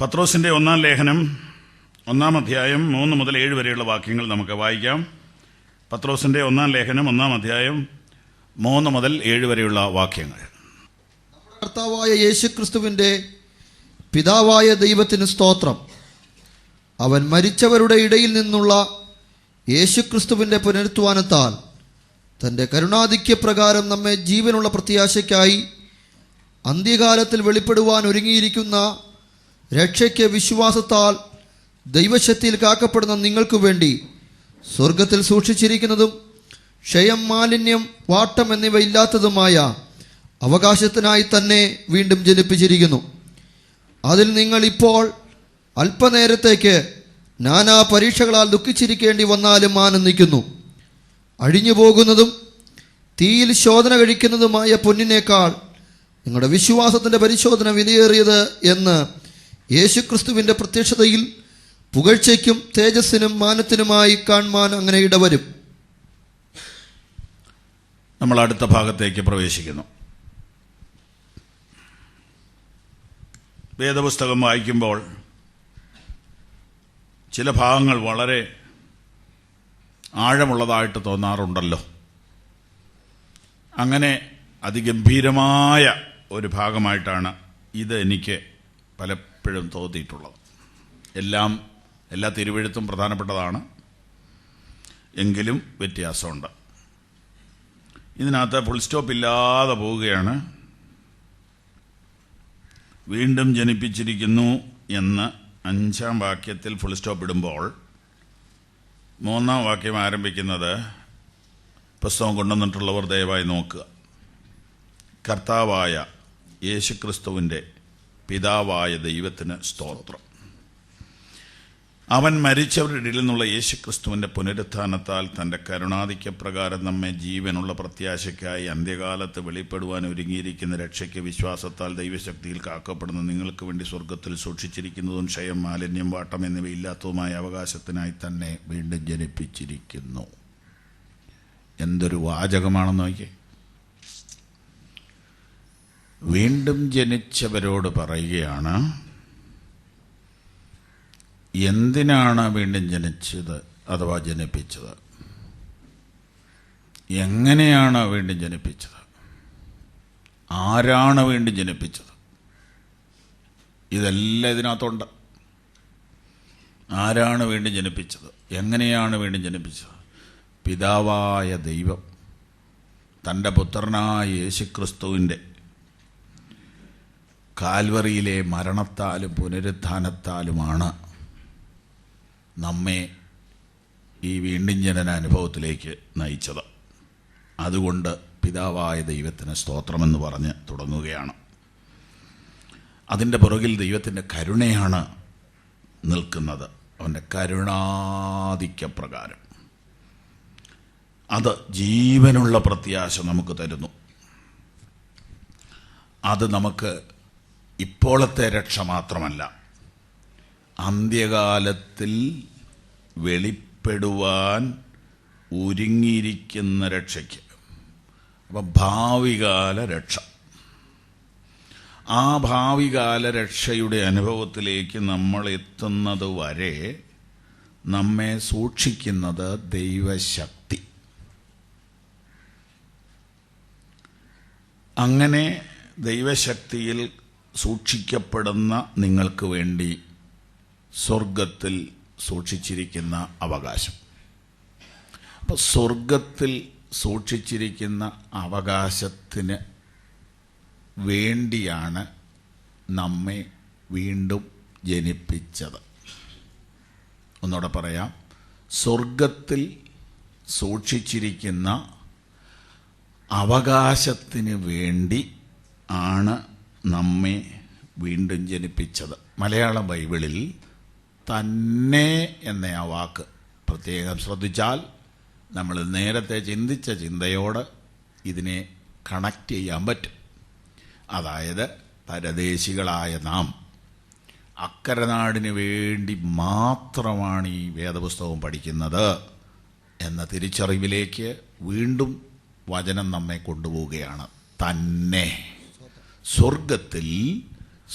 പത്രോസിന്റെ ഒന്നാം ലേഖനം 1-ാം അധ്യായം 3 മുതൽ 7 വരെയുള്ള വാക്യങ്ങൾ നമുക്ക് വായിക്കാം. പത്രോസിന്റെ ഒന്നാം ലേഖനം 1-ാം അധ്യായം 3 മുതൽ 7 വരെയുള്ള വാക്യങ്ങൾ. നമ്മുടെ കർത്താവായ യേശുക്രിസ്തുവിന്റെ പിതാവായ ദൈവത്തിന് സ്തോത്രം. അവൻ മരിച്ചവരുടെ ഇടയിൽ നിന്നുള്ള യേശുക്രിസ്തുവിന്റെ പുനരുത്ഥാനത്താൽ തന്റെ കരുണാധിക്യപ്രകാരം നമ്മെ ജീവനുള്ള പ്രത്യാശയ്ക്കായി അന്ത്യകാലത്തിൽ വെളിപ്പെടുവാൻ ഒരുങ്ങിയിരിക്കുന്ന രക്ഷയ്ക്ക് വിശ്വാസത്താൽ ദൈവശക്തിയിൽ കാക്കപ്പെടുന്ന നിങ്ങൾക്ക് വേണ്ടി സ്വർഗത്തിൽ സൂക്ഷിച്ചിരിക്കുന്നതും ക്ഷയം, മാലിന്യം, വാട്ടം എന്നിവ ഇല്ലാത്തതുമായ അവകാശത്തിനായി തന്നെ വീണ്ടും ജനിപ്പിച്ചിരിക്കുന്നു. അതിൽ നിങ്ങൾ ഇപ്പോൾ അല്പനേരത്തേക്ക് നാനാ പരീക്ഷകളാൽ ദുഃഖിച്ചിരിക്കേണ്ടി വന്നാലും ആനന്ദിക്കുന്നു. അഴിഞ്ഞു പോകുന്നതും തീയിൽ ശോധന കഴിക്കുന്നതുമായ പൊന്നിനേക്കാൾ നിങ്ങളുടെ വിശ്വാസത്തിൻ്റെ പരിശോധന വിലയേറിയത് എന്ന് യേശുക്രിസ്തുവിൻ്റെ പ്രത്യക്ഷതയിൽ പുകഴ്ചയ്ക്കും തേജസ്സിനും മാനത്തിനുമായി കാണുവാൻ അങ്ങനെ ഇടവരും. നമ്മൾ അടുത്ത ഭാഗത്തേക്ക് പ്രവേശിക്കുന്നു. വേദപുസ്തകം വായിക്കുമ്പോൾ ചില ഭാഗങ്ങൾ വളരെ ആഴമുള്ളതായിട്ട് തോന്നാറുണ്ടല്ലോ. അങ്ങനെ അതിഗംഭീരമായ ഒരു ഭാഗമായിട്ടാണ് ഇത് എനിക്ക് പലപ്പോഴും തോന്നിയിട്ടുള്ളത്. എല്ലാ തിരുവെഴുത്തും പ്രധാനപ്പെട്ടതാണ്, എങ്കിലും വ്യത്യാസമുണ്ട്. ഇതിനകത്ത് ഫുൾ സ്റ്റോപ്പ് ഇല്ലാതെ പോവുകയാണ്. വീണ്ടും ജനിപ്പിച്ചിരിക്കുന്നു എന്ന് 5-ാം വാക്യത്തിൽ ഫുൾ സ്റ്റോപ്പ് ഇടുമ്പോൾ 3-ാം വാക്യം ആരംഭിക്കുന്നത്, പുസ്തകം കൊണ്ടുവന്നിട്ടുള്ളവർ ദയവായി നോക്കുക, കർത്താവായ യേശുക്രിസ്തുവിൻ്റെ പിതാവായ ദൈവത്തിന് സ്തോത്രം. അവൻ മരിച്ചവരുടെ ഇടയിൽ നിന്നുള്ള യേശുക്രിസ്തുവിൻ്റെ പുനരുത്ഥാനത്താൽ തൻ്റെ കരുണാധിക്യപ്രകാരം നമ്മെ ജീവനുള്ള പ്രത്യാശയ്ക്കായി അന്ത്യകാലത്ത് വെളിപ്പെടുവാൻ ഒരുങ്ങിയിരിക്കുന്ന രക്ഷയ്ക്ക് വിശ്വാസത്താൽ ദൈവശക്തിയിൽ കാക്കപ്പെടുന്ന നിങ്ങൾക്ക് വേണ്ടി സ്വർഗത്തിൽ സൂക്ഷിച്ചിരിക്കുന്നതും ക്ഷയം, മാലിന്യം, വാട്ടം എന്നിവ ഇല്ലാത്തതുമായ അവകാശത്തിനായി തന്നെ വീണ്ടും ജനിപ്പിച്ചിരിക്കുന്നു. എന്തൊരു വാചകമാണെന്ന് നോക്കിയേ. വീണ്ടും ജനിച്ചവരോട് പറയുകയാണ്, എന്തിനാണ് വീണ്ടും ജനിച്ചത് അഥവാ ജനിപ്പിച്ചത്, എങ്ങനെയാണ് വീണ്ടും ജനിപ്പിച്ചത്, ആരാണ് വീണ്ടും ജനിപ്പിച്ചത്, ഇതെല്ലാം ഇതിനകത്തുണ്ട്. ആരാണ് വീണ്ടും ജനിപ്പിച്ചത്, എങ്ങനെയാണ് വീണ്ടും ജനിപ്പിച്ചത്? പിതാവായ ദൈവം തൻ്റെ പുത്രനായ യേശുക്രിസ്തുവിൻ്റെ കാൽവറിയിലെ മരണത്താലും പുനരുത്ഥാനത്താലുമാണ് നമ്മെ ഈ വീണ്ടും ജനന അനുഭവത്തിലേക്ക് നയിച്ചത്. അതുകൊണ്ട് പിതാവായ ദൈവത്തിന് സ്തോത്രമെന്ന് പറഞ്ഞ് തുടങ്ങുകയാണ്. അതിൻ്റെ പുറകിൽ ദൈവത്തിൻ്റെ കരുണയാണ് നിൽക്കുന്നത്. അവൻ്റെ കരുണാധിക്യപ്രകാരം അത് ജീവനുള്ള പ്രത്യാശ നമുക്ക് തരുന്നു. അത് നമുക്ക് ഇപ്പോഴത്തെ രക്ഷ മാത്രമല്ല, അന്ത്യകാലത്തിൽ വെളിപ്പെടുവാൻ ഒരുങ്ങിയിരിക്കുന്ന രക്ഷയ്ക്ക്. അപ്പം ഭാവികാല രക്ഷ, ആ ഭാവികാല രക്ഷയുടെ അനുഭവത്തിലേക്ക് നമ്മൾ എത്തുന്നത് വരെ നമ്മെ സൂക്ഷിക്കുന്നത് ദൈവശക്തി. അങ്ങനെ ദൈവശക്തിയിൽ സൂക്ഷിക്കപ്പെടുന്ന നിങ്ങൾക്ക് വേണ്ടി സ്വർഗത്തിൽ സൂക്ഷിച്ചിരിക്കുന്ന അവകാശം. അപ്പോൾ സ്വർഗത്തിൽ സൂക്ഷിച്ചിരിക്കുന്ന അവകാശത്തിന് വേണ്ടിയാണ് നമ്മെ വീണ്ടും ജനിപ്പിച്ചത്. ഒന്നുകൂടെ പറയാം, സ്വർഗത്തിൽ സൂക്ഷിച്ചിരിക്കുന്ന അവകാശത്തിന് വേണ്ടി ആണ് നമ്മെ വീണ്ടും ജനിപ്പിച്ചത്. മലയാള ബൈബിളിൽ തന്നെ എന്ന ആ വാക്ക് പ്രത്യേകം ശ്രദ്ധിച്ചാൽ നമ്മൾ നേരത്തെ ചിന്തിച്ച ചിന്തയോട് ഇതിനെ കണക്റ്റ് ചെയ്യാൻ പറ്റും. അതായത് പരദേശികളായ നാം അക്കരനാടിന് വേണ്ടി മാത്രമാണ് ഈ വേദപുസ്തകം പഠിക്കുന്നത് എന്ന തിരിച്ചറിവിലേക്ക് വീണ്ടും വചനം നമ്മെ കൊണ്ടുപോവുകയാണ്. തന്നെ സ്വർഗത്തിൽ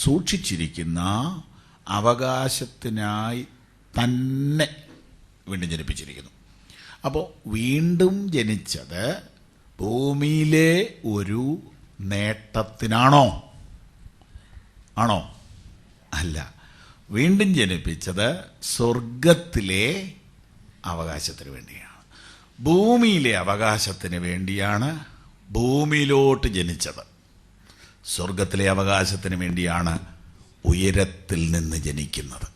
സൂക്ഷിച്ചിരിക്കുന്ന അവകാശത്തിനായി തന്നെ വീണ്ടും ജനിപ്പിച്ചിരിക്കുന്നു. അപ്പോൾ വീണ്ടും ജനിച്ചത് ഭൂമിയിലെ ഒരു നേട്ടത്തിനാണോ? ആണോ? അല്ല. വീണ്ടും ജനിപ്പിച്ചത് സ്വർഗത്തിലെ അവകാശത്തിന് വേണ്ടിയാണ്. ഭൂമിയിലെ അവകാശത്തിന് വേണ്ടിയാണ് ഭൂമിയിലോട്ട് ജനിച്ചത്. സ്വർഗത്തിലെ അവകാശത്തിന് വേണ്ടിയാണ് ഉയരത്തിൽ നിന്ന് ജനിക്കുന്നത്.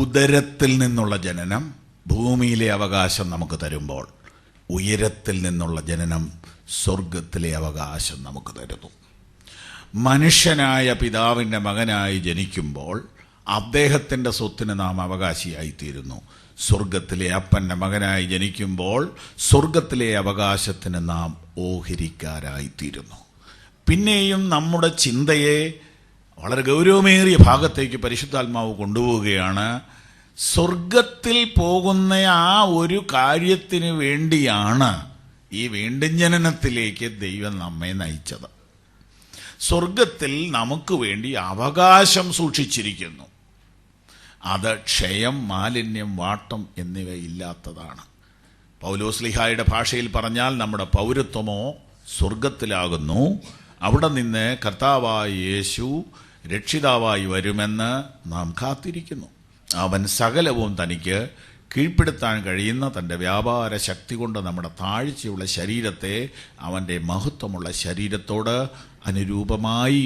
ഉദരത്തിൽ നിന്നുള്ള ജനനം ഭൂമിയിലെ അവകാശം നമുക്ക് തരുമ്പോൾ, ഉയരത്തിൽ നിന്നുള്ള ജനനം സ്വർഗത്തിലെ അവകാശം നമുക്ക് തരുന്നു. മനുഷ്യനായ പിതാവിൻ്റെ മകനായി ജനിക്കുമ്പോൾ അദ്ദേഹത്തിൻ്റെ സ്വത്തിന് നാം അവകാശിയായിത്തീരുന്നു. സ്വർഗത്തിലെ അപ്പൻ്റെ മകനായി ജനിക്കുമ്പോൾ സ്വർഗത്തിലെ അവകാശത്തിന് നാം ഓഹരിക്കാരായിത്തീരുന്നു. പിന്നെയും നമ്മുടെ ചിന്തയെ വളരെ ഗൗരവമേറിയ ഭാഗത്തേക്ക് പരിശുദ്ധാത്മാവ് കൊണ്ടുപോവുകയാണ്. സ്വർഗത്തിൽ പോകുന്ന ആ ഒരു കാര്യത്തിന് വേണ്ടിയാണ് ഈ വീണ്ടും ജനനത്തിലേക്ക് ദൈവം നമ്മെ നയിച്ചത്. സ്വർഗത്തിൽ നമുക്ക് വേണ്ടി അവകാശം സൂക്ഷിച്ചിരിക്കുന്നു. അത് ക്ഷയം, മാലിന്യം, വാട്ടം എന്നിവയില്ലാത്തതാണ്. പൗലോസ്ലീഹായുടെ ഭാഷയിൽ പറഞ്ഞാൽ നമ്മുടെ പൗരത്വമോ സ്വർഗത്തിലാകുന്നു. അവിടെ നിന്ന് കർത്താവായ യേശു രക്ഷിതാവായി വരുമെന്ന് നാം കാത്തിരിക്കുന്നു. അവൻ സകലവും തനിക്ക് കീഴ്പ്പെടുത്താൻ കഴിയുന്ന തൻ്റെ വ്യാപാര ശക്തി കൊണ്ട് നമ്മുടെ താഴ്ചയുള്ള ശരീരത്തെ അവൻ്റെ മഹത്വമുള്ള ശരീരത്തോട് അനുരൂപമായി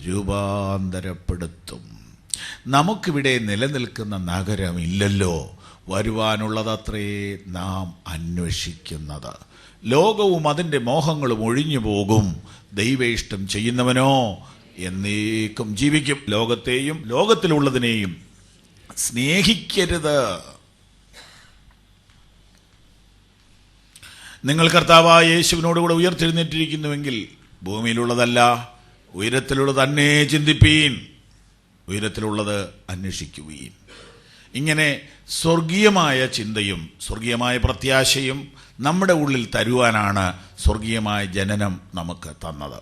രൂപാന്തരപ്പെടുത്തും. നമുക്കിവിടെ നിലനിൽക്കുന്ന നഗരമില്ലല്ലോ, വരുവാനുള്ളതത്രേ നാം അന്വേഷിക്കുന്നത്. ലോകവും അതിൻ്റെ മോഹങ്ങളും ഒഴിഞ്ഞു പോകും, ദൈവേഷ്ടം ചെയ്യുന്നവനോ എന്നേക്കും ജീവിക്കും. ലോകത്തെയും ലോകത്തിലുള്ളതിനെയും സ്നേഹിക്കരുത്. നിങ്ങൾ കർത്താവായ യേശുവിനോട് കൂടെ ഉയർത്തെഴുന്നേറ്റിരിക്കുന്നുവെങ്കിൽ ഭൂമിയിലുള്ളതല്ല, ഉയരത്തിലുള്ളത് തന്നെ ചിന്തിപ്പീൻ, ഉയരത്തിലുള്ളത് അന്വേഷിക്കുവീൻ. ഇങ്ങനെ സ്വർഗീയമായ ചിന്തയും സ്വർഗീയമായ പ്രത്യാശയും നമ്മുടെ ഉള്ളിൽ തരുവാനാണ് സ്വർഗീയമായ ജനനം നമുക്ക് തന്നത്.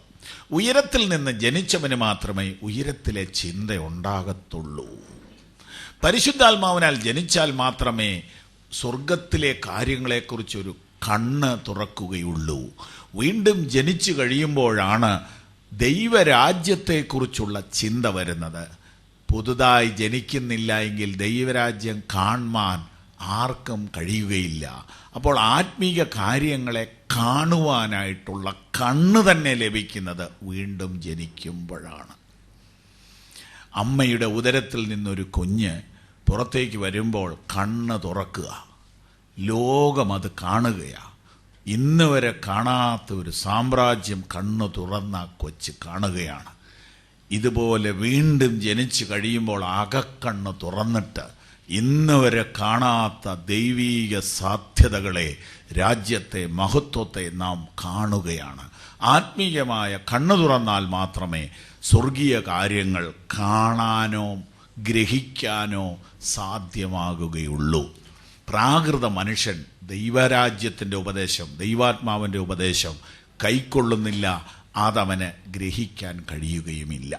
ഉയരത്തിൽ നിന്ന് ജനിച്ചവന് മാത്രമേ ഉയരത്തിലെ ചിന്ത ഉണ്ടാകത്തുള്ളൂ. പരിശുദ്ധാത്മാവിനാൽ ജനിച്ചാൽ മാത്രമേ സ്വർഗത്തിലെ കാര്യങ്ങളെക്കുറിച്ചൊരു കണ്ണ് തുറക്കുകയുള്ളൂ. വീണ്ടും ജനിച്ചു കഴിയുമ്പോഴാണ് ദൈവരാജ്യത്തെക്കുറിച്ചുള്ള ചിന്ത വരുന്നത്. പുതുതായി ജനിക്കുന്നില്ല എങ്കിൽ ദൈവരാജ്യം കാണുവാൻ ആർക്കും കഴിയുകയില്ല. അപ്പോൾ ആത്മീക കാര്യങ്ങളെ കാണുവാനായിട്ടുള്ള കണ്ണ് തന്നെ ലഭിക്കുന്നത് വീണ്ടും ജനിക്കുമ്പോഴാണ്. അമ്മയുടെ ഉദരത്തിൽ നിന്നൊരു കുഞ്ഞ് പുറത്തേക്ക് വരുമ്പോൾ കണ്ണ് തുറക്കുക, ലോകം അത് കാണുകയാണ്. ഇന്ന് വരെ കാണാത്ത ഒരു സാമ്രാജ്യം കണ്ണ് തുറന്ന കൊച്ച് കാണുകയാണ്. ഇതുപോലെ വീണ്ടും ജനിച്ചു കഴിയുമ്പോൾ അകക്കണ്ണ് തുറന്നിട്ട് ഇന്ന് വരെ കാണാത്ത ദൈവീക സാധ്യതകളെ, രാജ്യത്തെ, മഹത്വത്തെ നാം കാണുകയാണ്. ആത്മീയമായ കണ്ണു തുറന്നാൽ മാത്രമേ സ്വർഗീയ കാര്യങ്ങൾ കാണാനോ ഗ്രഹിക്കാനോ സാധ്യമാകുകയുള്ളൂ. പ്രാകൃത മനുഷ്യൻ ദൈവരാജ്യത്തിൻ്റെ ഉപദേശം, ദൈവാത്മാവിൻ്റെ ഉപദേശം കൈക്കൊള്ളുന്നില്ല, അതവന് ഗ്രഹിക്കാൻ കഴിയുകയുമില്ല.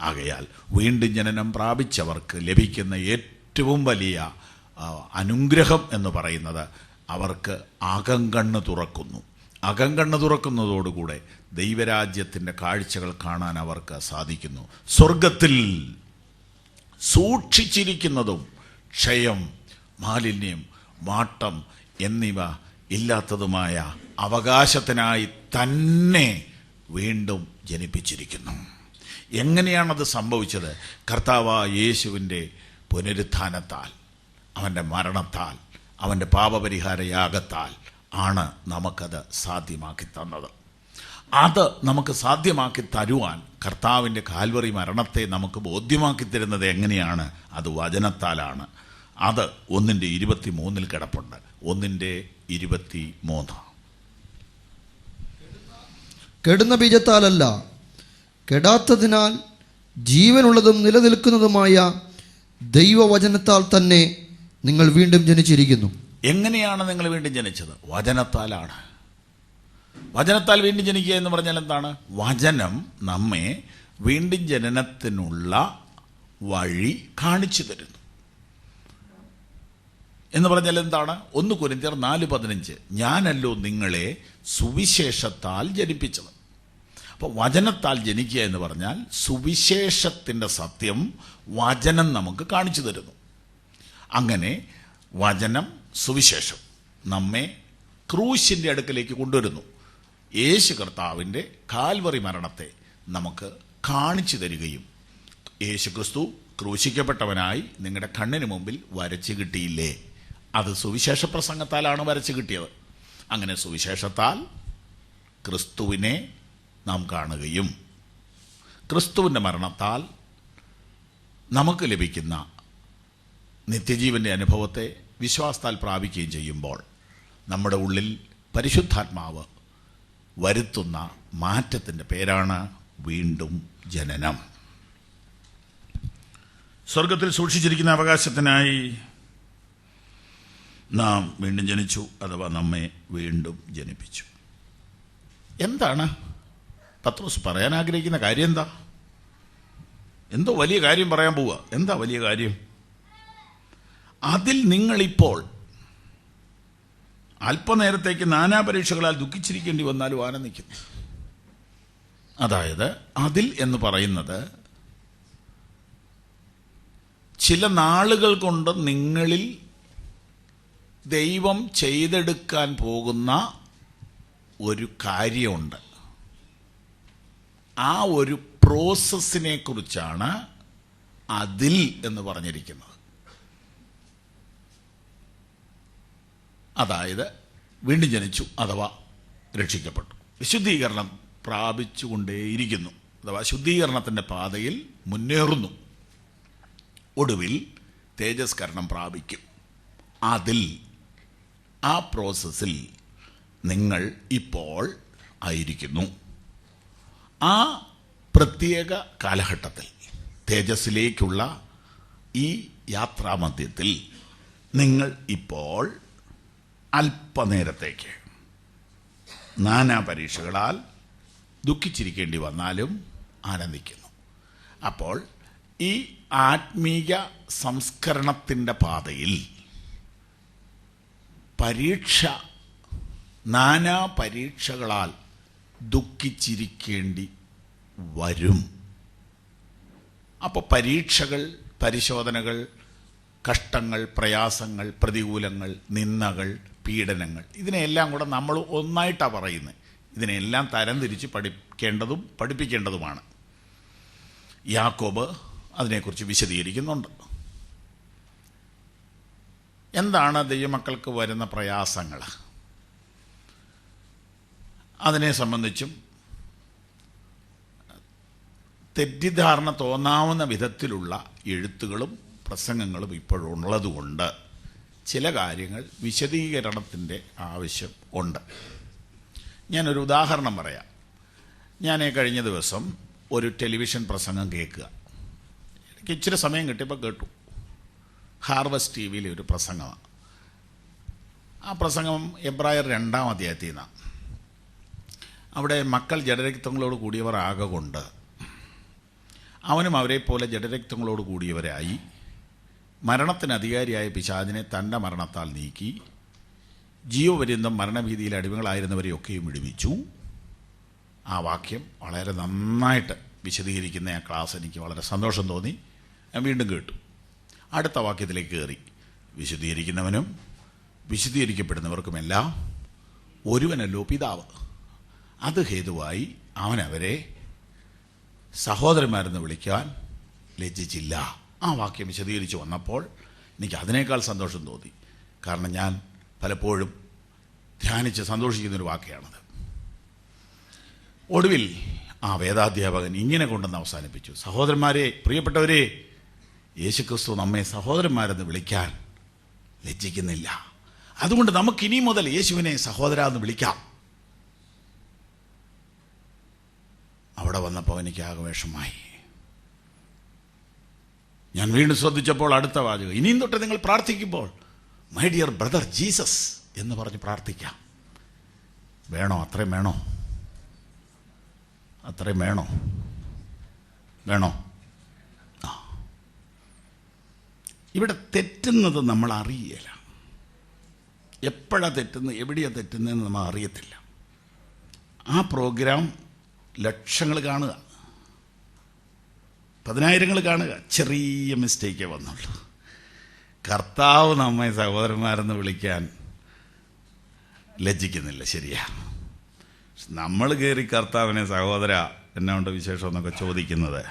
ആകയാൽ വീണ്ടും ജനനം പ്രാപിച്ചവർക്ക് ലഭിക്കുന്ന ഏറ്റവും വലിയ അനുഗ്രഹം എന്ന് പറയുന്നത് അവർക്ക് അകങ്കണ്ണ് തുറക്കുന്നു. അകങ്കണ്ണ് തുറക്കുന്നതോടുകൂടെ ദൈവരാജ്യത്തിൻ്റെ കാഴ്ചകൾ കാണാൻ അവർക്ക് സാധിക്കുന്നു. സ്വർഗത്തിൽ സൂക്ഷിച്ചിരിക്കുന്നതും ക്ഷയം, മാലിന്യം, വാട്ടം എന്നിവ ഇല്ലാത്തതുമായ അവകാശത്തിനായി തന്നെ വീണ്ടും ജനിപ്പിച്ചിരിക്കുന്നു. എങ്ങനെയാണത് സംഭവിച്ചത്? കർത്താവായ യേശുവിൻ്റെ പുനരുത്ഥാനത്താൽ, അവൻ്റെ മരണത്താൽ, അവൻ്റെ പാപപരിഹാര യാഗത്താൽ ആണ് നമുക്കത് സാധ്യമാക്കി തന്നത്. അത് നമുക്ക് സാധ്യമാക്കി തരുവാൻ കർത്താവിൻ്റെ കാൽവറി മരണത്തെ നമുക്ക് ബോധ്യമാക്കി തരുന്നത് എങ്ങനെയാണ്? അത് വചനത്താലാണ്. അത് 1:23 കിടപ്പുണ്ട്. 1:23. കെടുന്ന ബീജത്താലല്ല, കെടാത്തതിനാൽ ജീവനുള്ളതും നിലനിൽക്കുന്നതുമായ ദൈവവചനത്താൽ തന്നെ നിങ്ങൾ വീണ്ടും ജനിച്ചിരിക്കുന്നു. എങ്ങനെയാണ് നിങ്ങൾ വീണ്ടും ജനിച്ചത്? വചനത്താലാണ്. വചനത്താൽ വീണ്ടും ജനിക്കുക എന്ന് പറഞ്ഞാൽ എന്താണ്? വചനം നമ്മെ വീണ്ടും ജനനത്തിനുള്ള വഴി കാണിച്ചു തരുന്നു. എന്ന് പറഞ്ഞാൽ എന്താണ്? 1 കൊരിന്ത്യർ 4:15, ഞാനല്ലോ നിങ്ങളെ സുവിശേഷത്താൽ ജനിപ്പിച്ചത്. അപ്പോൾ വചനത്താൽ ജനിക്കുക എന്ന് പറഞ്ഞാൽ സുവിശേഷത്തിൻ്റെ സത്യം വചനം നമുക്ക് കാണിച്ചു തരുന്നു. അങ്ങനെ വചനം, സുവിശേഷം നമ്മെ ക്രൂശിൻ്റെ അടുക്കലേക്ക് കൊണ്ടുവരുന്നു. യേശു കർത്താവിൻ്റെ കാൽവറി മരണത്തെ നമുക്ക് കാണിച്ചു തരികയും യേശു ക്രിസ്തു ക്രൂശിക്കപ്പെട്ടവനായി നിങ്ങളുടെ കണ്ണിന് മുമ്പിൽ വരച്ചു കിട്ടിയില്ലേ, അത് സുവിശേഷ പ്രസംഗത്താലാണ് വരച്ചു കിട്ടിയത്. അങ്ങനെ സുവിശേഷത്താൽ ക്രിസ്തുവിനെ നാം കാണുകയും ക്രിസ്തുവിൻ്റെ മരണത്താൽ നമുക്ക് ലഭിക്കുന്ന നിത്യജീവൻ്റെ അനുഭവത്തെ വിശ്വാസത്താൽ പ്രാപിക്കുകയും ചെയ്യുമ്പോൾ നമ്മുടെ ഉള്ളിൽ പരിശുദ്ധാത്മാവ് വരുത്തുന്ന മാറ്റത്തിൻ്റെ പേരാണ് വീണ്ടും ജനനം. സ്വർഗത്തിൽ സൂക്ഷിച്ചിരിക്കുന്ന അവകാശത്തിനായി നാം വീണ്ടും ജനിച്ചു, അഥവാ നമ്മെ വീണ്ടും ജനിപ്പിച്ചു. എന്താണ് പത്രോസ് പറയാൻ ആഗ്രഹിക്കുന്ന കാര്യം? എന്തോ വലിയ കാര്യം പറയാൻ പോവുക. എന്താ വലിയ കാര്യം? അതിൽ നിങ്ങളിപ്പോൾ അല്പനേരത്തേക്ക് നാനാപരീക്ഷകളാൽ ദുഃഖിച്ചിരിക്കേണ്ടി വന്നാലും ആനന്ദിക്കുന്നു. അതായത് അതിൽ എന്ന് പറയുന്നത് ചില നാളുകൾ കൊണ്ട് നിങ്ങളിൽ ദൈവം ചെയ്തെടുക്കാൻ പോകുന്ന ഒരു കാര്യമുണ്ട്. ആ ഒരു പ്രോസസ്സിനെ കുറിച്ചാണ് അതിൽ എന്ന് പറഞ്ഞിരിക്കുന്നത്. അതായത് വീണ്ടും ജനിച്ചു അഥവാ രക്ഷിക്കപ്പെട്ടു, വിശുദ്ധീകരണം പ്രാപിച്ചുകൊണ്ടേയിരിക്കുന്നു, അഥവാ ശുദ്ധീകരണത്തിൻ്റെ പാതയിൽ മുന്നേറുന്നു, ഒടുവിൽ തേജസ്കരണം പ്രാപിക്കും. അതിൽ ആ പ്രോസസ്സിൽ നിങ്ങൾ ഇപ്പോൾ ആയിരിക്കുന്നു. ആ പ്രത്യേക കാലഘട്ടത്തിൽ തേജസ്സിലേക്കുള്ള ഈ യാത്രാമധ്യത്തിൽ നിങ്ങൾ ഇപ്പോൾ അല്പനേരത്തേക്ക് നാനാ പരീക്ഷകളാൽ ദുഃഖിച്ചിരിക്കേണ്ടി വന്നാലും ആനന്ദിക്കുന്നു. അപ്പോൾ ഈ ആത്മീയ സംസ്കരണത്തിൻ്റെ പാതയിൽ നാനാ പരീക്ഷകളാൽ ദുഃഖിച്ചിരിക്കേണ്ടി വരും. അപ്പോൾ പരീക്ഷകൾ, പരിശോധനകൾ, കഷ്ടങ്ങൾ, പ്രയാസങ്ങൾ, പ്രതികൂലങ്ങൾ, നിന്ദകൾ, പീഡനങ്ങൾ, ഇതിനെല്ലാം കൂടെ നമ്മൾ ഒന്നായിട്ടാണ് പറയുന്നത്. ഇതിനെല്ലാം തരംതിരിച്ച് പഠിക്കേണ്ടതും പഠിപ്പിക്കേണ്ടതുമാണ്. യാക്കോബ് അതിനെക്കുറിച്ച് വിശദീകരിക്കുന്നുണ്ട്. എന്താണ് ദൈവമക്കൾക്ക് വരുന്ന പ്രയാസങ്ങൾ? അതിനെ സംബന്ധിച്ചും തെറ്റിദ്ധാരണ തോന്നാവുന്ന വിധത്തിലുള്ള എഴുത്തുകളും പ്രസംഗങ്ങളും ഇപ്പോഴുള്ളതുകൊണ്ട് ചില കാര്യങ്ങൾ വിശദീകരണത്തിൻ്റെ ആവശ്യം ഉണ്ട്. ഞാനൊരു ഉദാഹരണം പറയാം. ഞാൻ കഴിഞ്ഞ ദിവസം ഒരു ടെലിവിഷൻ പ്രസംഗം കേൾക്കുക. എനിക്ക് ഇച്ചിരി സമയം കിട്ടിയപ്പോൾ കേട്ടു. ഹാർവസ്റ്റ് TV-യിലെ ഒരു പ്രസംഗമാണ്. ആ പ്രസംഗം എബ്രായർ 2-ാം അധ്യായത്തിൽ നിന്നാണ്. അവിടെ മക്കൾ ജഡരക്തങ്ങളോട് കൂടിയവർ ആകെ കൊണ്ട് അവനും അവരെ പോലെ ജഡരക്തങ്ങളോട് കൂടിയവരായി മരണത്തിന് അധികാരിയായ പിശാചിനെ തൻ്റെ മരണത്താൽ നീക്കി ജീവപര്യന്തം മരണഭീതിയിൽ അടിമകളായിരുന്നവരെയൊക്കെയും വിടുവിച്ചു. ആ വാക്യം വളരെ നന്നായിട്ട് വിശദീകരിക്കുന്ന ആ ക്ലാസ് എനിക്ക് വളരെ സന്തോഷം തോന്നി. ഞാൻ വീണ്ടും കേട്ടു. അടുത്ത വാക്യത്തിലേക്ക് കയറി. വിശദീകരിക്കുന്നവനും വിശദീകരിക്കപ്പെടുന്നവർക്കുമെല്ലാം ഒരുവനല്ലോ പിതാവ്. അത് ഹേതുവായി അവനവരെ സഹോദരന്മാരെന്ന് വിളിക്കാൻ ലജ്ജിച്ചില്ല. ആ വാക്യം വിശദീകരിച്ച് വന്നപ്പോൾ എനിക്ക് അതിനേക്കാൾ സന്തോഷം തോന്നി. കാരണം ഞാൻ പലപ്പോഴും ധ്യാനിച്ച് സന്തോഷിക്കുന്നൊരു വാക്യമാണത്. ഒടുവിൽ ആ വേദാധ്യാപകൻ ഇങ്ങനെ കൊണ്ടെന്ന് അവസാനിപ്പിച്ചു: സഹോദരന്മാരെ, പ്രിയപ്പെട്ടവരെ, യേശുക്രിസ്തു നമ്മെ സഹോദരന്മാരെന്ന് വിളിക്കാൻ ലജ്ജിക്കുന്നില്ല. അതുകൊണ്ട് നമുക്കിനി മുതൽ യേശുവിനെ സഹോദര എന്ന് വിളിക്കാം. അവിടെ വന്നപ്പോൾ എനിക്ക് ആഘോഷമായി. ഞാൻ വീണ്ടും ശ്രദ്ധിച്ചപ്പോൾ അടുത്ത വാചകം: ഇനിയും തൊട്ട് നിങ്ങൾ പ്രാർത്ഥിക്കുമ്പോൾ മൈ ഡിയർ ബ്രദർ ജീസസ് എന്ന് പറഞ്ഞ് പ്രാർത്ഥിക്കാം. വേണോ? അത്രയും വേണോ? അത്രയും വേണോ? വേണോ? ആ, ഇവിടെ തെറ്റുന്നത് നമ്മൾ അറിയില്ല. എപ്പോഴാണ് തെറ്റുന്നത്, എവിടെയാണ് തെറ്റുന്നതെന്ന് നമ്മൾ അറിയത്തില്ല. ആ പ്രോഗ്രാം ലക്ഷങ്ങൾ കാണുക, 10,000 കാണുക, ചെറിയ മിസ്റ്റേക്കേ വന്നുള്ളൂ. കർത്താവ് നമ്മെ സഹോദരന്മാരെന്ന് വിളിക്കാൻ ലജ്ജിക്കുന്നില്ല, ശരിയാ. നമ്മൾ കയറി കർത്താവിനെ സഹോദര എന്നാണ്ട് വിശേഷം എന്നൊക്കെ ചോദിക്കുന്നത്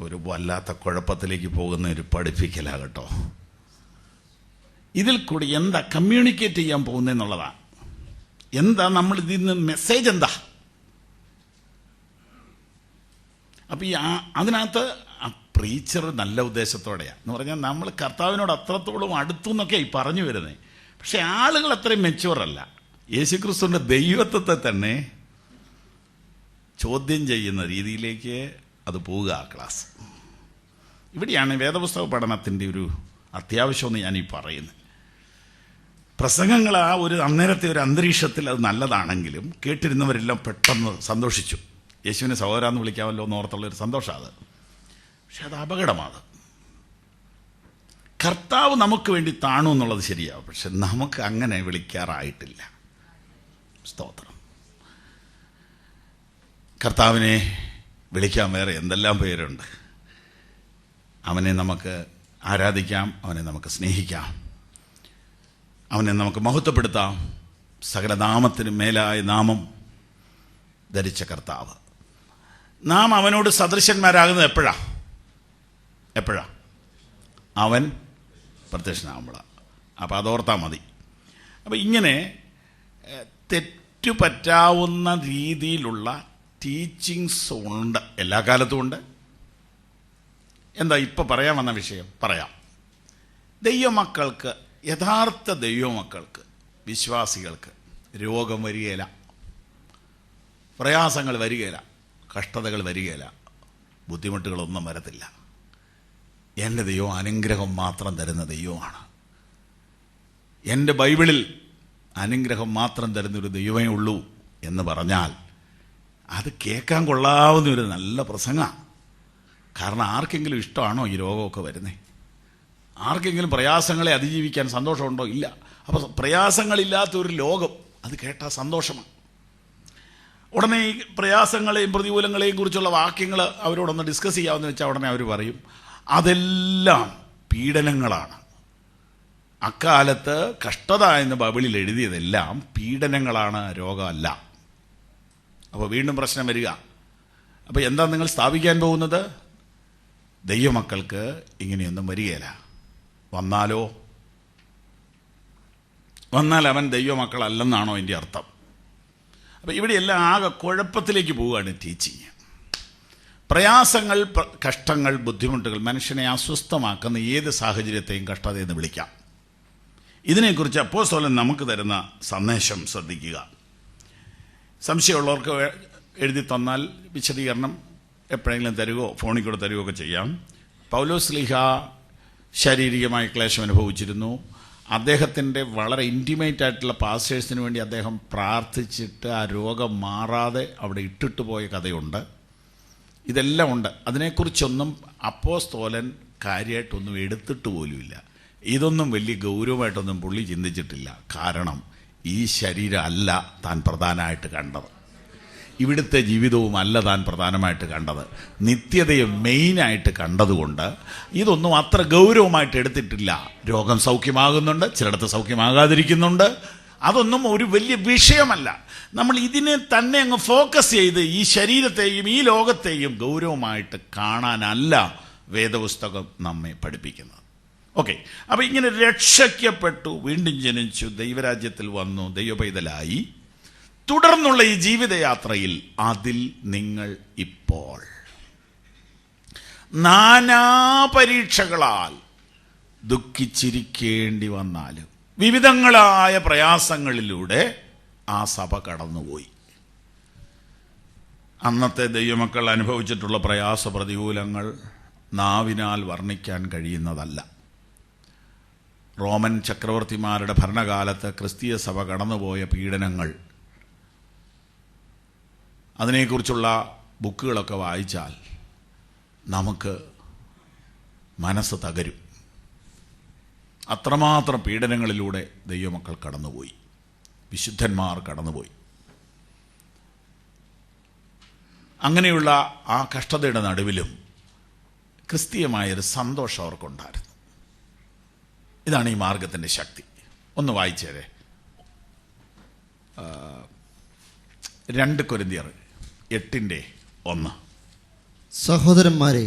ഒരു വല്ലാത്ത കുഴപ്പത്തിലേക്ക് പോകുന്ന ഒരു പഠിപ്പിക്കലാണ് കേട്ടോ. ഇതിൽ കൂടി എന്താ കമ്മ്യൂണിക്കേറ്റ് ചെയ്യാൻ പോകുന്നതെന്നുള്ളതാണ്. എന്താ നമ്മൾ ഇതിൽ നിന്ന് മെസ്സേജ് എന്താ? അപ്പം അതിനകത്ത് ആ പ്രീച്ചർ നല്ല ഉദ്ദേശത്തോടെയാണ് എന്ന് പറഞ്ഞാൽ നമ്മൾ കർത്താവിനോട് അത്രത്തോളം അടുത്തു എന്നൊക്കെയായി പറഞ്ഞു വരുന്നത്. പക്ഷെ ആളുകൾ അത്രയും മെച്ചുവറല്ല. യേശുക്രിസ്തുവിൻ്റെ ദൈവത്വത്തെ തന്നെ ചോദ്യം ചെയ്യുന്ന രീതിയിലേക്ക് അത് പോവുക ആ ക്ലാസ്. ഇവിടെയാണ് വേദപുസ്തക പഠനത്തിൻ്റെ ഒരു അത്യാവശ്യമെന്ന് ഞാനീ പറയുന്നത്. പ്രസംഗങ്ങൾ ആ ഒരു അന്നേരത്തെ ഒരു അന്തരീക്ഷത്തിൽ അത് നല്ലതാണെങ്കിലും കേട്ടിരുന്നവരെല്ലാം പെട്ടെന്ന് സന്തോഷിച്ചു. യേശുവിനെ സഹോദരാന്ന് വിളിക്കാമല്ലോ എന്നോർത്തുള്ളൊരു സന്തോഷമാണ് അത്. പക്ഷെ അത് അപകടമാണ്. കർത്താവ് നമുക്ക് വേണ്ടി താണു എന്നുള്ളത് ശരിയാവും, പക്ഷെ നമുക്ക് അങ്ങനെ വിളിക്കാറായിട്ടില്ല. സ്തോത്രം. കർത്താവിനെ വിളിക്കാൻ വേറെ എന്തെല്ലാം പേരുണ്ട്. അവനെ നമുക്ക് ആരാധിക്കാം, അവനെ നമുക്ക് സ്നേഹിക്കാം, അവനെ നമുക്ക് മഹത്വപ്പെടുത്താം. സകല നാമത്തിന് മേലായ നാമം ധരിച്ച കർത്താവ്. നാം അവനോട് സദൃശന്മാരാകുന്നത് എപ്പോഴാ? അവൻ പ്രത്യക്ഷനാകുമ്പോഴാണ്. അപ്പോൾ അതോർത്താൽ മതി. അപ്പോൾ ഇങ്ങനെ തെറ്റുപറ്റാവുന്ന രീതിയിലുള്ള ടീച്ചിങ്സ് ഉണ്ട്, എല്ലാ കാലത്തും ഉണ്ട്. എന്താ ഇപ്പം പറയാൻ വന്ന വിഷയം പറയാം. ദൈവമക്കൾക്ക്, യഥാർത്ഥ ദൈവമക്കൾക്ക്, വിശ്വാസികൾക്ക് രോഗം വരികയില്ല, പ്രയാസങ്ങൾ വരികയില്ല, കഷ്ടതകൾ വരികയില്ല, ബുദ്ധിമുട്ടുകളൊന്നും വരത്തില്ല. എൻ്റെ ദൈവം അനുഗ്രഹം മാത്രം തരുന്ന ദൈവമാണ്. എൻ്റെ ബൈബിളിൽ അനുഗ്രഹം മാത്രം തരുന്നൊരു ദൈവമേ ഉള്ളൂ എന്ന് പറഞ്ഞാൽ അത് കേൾക്കാൻ കൊള്ളാവുന്ന ഒരു നല്ല പ്രസംഗമാണ്. കാരണം ആർക്കെങ്കിലും ഇഷ്ടമാണോ ഈ രോഗമൊക്കെ വരുന്നത്? ആർക്കെങ്കിലും പ്രയാസങ്ങളെ അതിജീവിക്കാൻ സന്തോഷമുണ്ടോ? ഇല്ല. അപ്പോൾ പ്രയാസങ്ങളില്ലാത്തൊരു ലോകം അത് കേട്ടാൽ സന്തോഷമാണ്. ഉടനെ ഈ പ്രയാസങ്ങളെയും പ്രതികൂലങ്ങളെയും കുറിച്ചുള്ള വാക്യങ്ങൾ അവരോടൊന്ന് ഡിസ്കസ് ചെയ്യാമെന്ന് വെച്ചാൽ ഉടനെ അവർ പറയും അതെല്ലാം പീഡനങ്ങളാണ്. അക്കാലത്ത് കഷ്ടത എന്ന് ബൈബിളിൽ എഴുതിയതെല്ലാം പീഡനങ്ങളാണ്, രോഗമല്ല. അപ്പോൾ വീണ്ടും പ്രശ്നം വരിക. അപ്പോൾ എന്താ നിങ്ങൾ സ്ഥാപിക്കാൻ പോകുന്നത്? ദൈവമക്കൾക്ക് ഇങ്ങനെയൊന്നും വരികയില്ല. വന്നാൽ അവൻ ദൈവമക്കളല്ലെന്നാണോ എൻ്റെ അർത്ഥം? അപ്പോൾ ഇവിടെയെല്ലാം ആകെ കുഴപ്പത്തിലേക്ക് പോവുകയാണ് ടീച്ചിങ്. പ്രയാസങ്ങൾ, കഷ്ടങ്ങൾ, ബുദ്ധിമുട്ടുകൾ മനുഷ്യനെ അസ്വസ്ഥമാക്കുന്ന ഏത് സാഹചര്യത്തെയും കഷ്ടതയെന്ന് വിളിക്കാം. ഇതിനെക്കുറിച്ച് അപ്പോസ്തലൻ നമുക്ക് തരുന്ന സന്ദേശം ശ്രദ്ധിക്കുക. സംശയമുള്ളവർക്ക് എഴുതി തന്നാൽ വിശദീകരണം എപ്പോഴെങ്കിലും തരുകയോ ഫോണിൽ കൂടെ തരുകയോ ഒക്കെ ചെയ്യാം. പൗലോസ് ശ്ലീഹ ശാരീരികമായ ക്ലേശം അനുഭവിച്ചിരുന്നു. അദ്ദേഹത്തിൻ്റെ വളരെ ഇൻറ്റിമേറ്റ് ആയിട്ടുള്ള പാസ്റ്റേഴ്സിന് വേണ്ടി അദ്ദേഹം പ്രാർത്ഥിച്ചിട്ട് ആ രോഗം മാറാതെ അവിടെ ഇട്ടിട്ട് പോയ കഥയുണ്ട്. ഇതെല്ലാം ഉണ്ട്. അതിനെക്കുറിച്ചൊന്നും അപ്പോസ്തലൻ കാര്യമായിട്ടൊന്നും എടുത്തിട്ട് പോലുമില്ല. ഇതൊന്നും വലിയ ഗൗരവമായിട്ടൊന്നും പുള്ളി ചിന്തിച്ചിട്ടില്ല. കാരണം ഈ ശരീരം അല്ല താൻ പ്രധാനമായിട്ട് കണ്ടത്, ഇവിടുത്തെ ജീവിതവും അല്ല താൻ പ്രധാനമായിട്ട് കണ്ടത്, നിത്യതയും മെയിനായിട്ട് കണ്ടതുകൊണ്ട് ഇതൊന്നും അത്ര ഗൗരവമായിട്ട് എടുത്തിട്ടില്ല. രോഗം സൗഖ്യമാകുന്നുണ്ട്, ചിലയിടത്ത് സൗഖ്യമാകാതിരിക്കുന്നുണ്ട്, അതൊന്നും ഒരു വലിയ വിഷയമല്ല. നമ്മൾ ഇതിനെ തന്നെ അങ്ങ് ഫോക്കസ് ചെയ്ത് ഈ ശരീരത്തെയും ഈ ലോകത്തെയും ഗൗരവമായിട്ട് കാണാനല്ല വേദപുസ്തകം നമ്മെ പഠിപ്പിക്കുന്നത്. ഓക്കെ, അപ്പോൾ ഇങ്ങനെ രക്ഷിക്കപ്പെട്ടു, വീണ്ടും ജനിച്ചു, ദൈവരാജ്യത്തിൽ വന്നു, ദൈവപൈതലായി, തുടർന്നുള്ള ഈ ജീവിതയാത്രയിൽ അതിൽ നിങ്ങൾ ഇപ്പോൾ നാനാ പരീക്ഷകളാൽ ദുഃഖിച്ചിരിക്കേണ്ടി വന്നാലും വിവിധങ്ങളായ പ്രയാസങ്ങളിലൂടെ ആ സഭ കടന്നുപോയി. അന്നത്തെ ദൈവമക്കൾ അനുഭവിച്ചിട്ടുള്ള പ്രയാസ പ്രതികൂലങ്ങൾ നാവിനാൽ വർണ്ണിക്കാൻ കഴിയുന്നതല്ല. റോമൻ ചക്രവർത്തിമാരുടെ ഭരണകാലത്ത് ക്രിസ്തീയ സഭ കടന്നുപോയ പീഡനങ്ങൾ, അതിനെക്കുറിച്ചുള്ള ബുക്കുകളൊക്കെ വായിച്ചാൽ നമുക്ക് മനസ്സ് തകരും. അത്രമാത്രം പീഡനങ്ങളിലൂടെ ദൈവമക്കൾ കടന്നുപോയി, വിശുദ്ധന്മാർ കടന്നുപോയി. അങ്ങനെയുള്ള ആ കഷ്ടതയുടെ നടുവിലും ക്രിസ്തീയമായൊരു സന്തോഷം അവർക്കുണ്ടായിരുന്നു. ഇതാണ് ഈ മാർഗത്തിൻ്റെ ശക്തി. ഒന്ന് വായിച്ചേരെ, 2 കൊരിന്ത്യർ 8:1. സഹോദരന്മാരെ,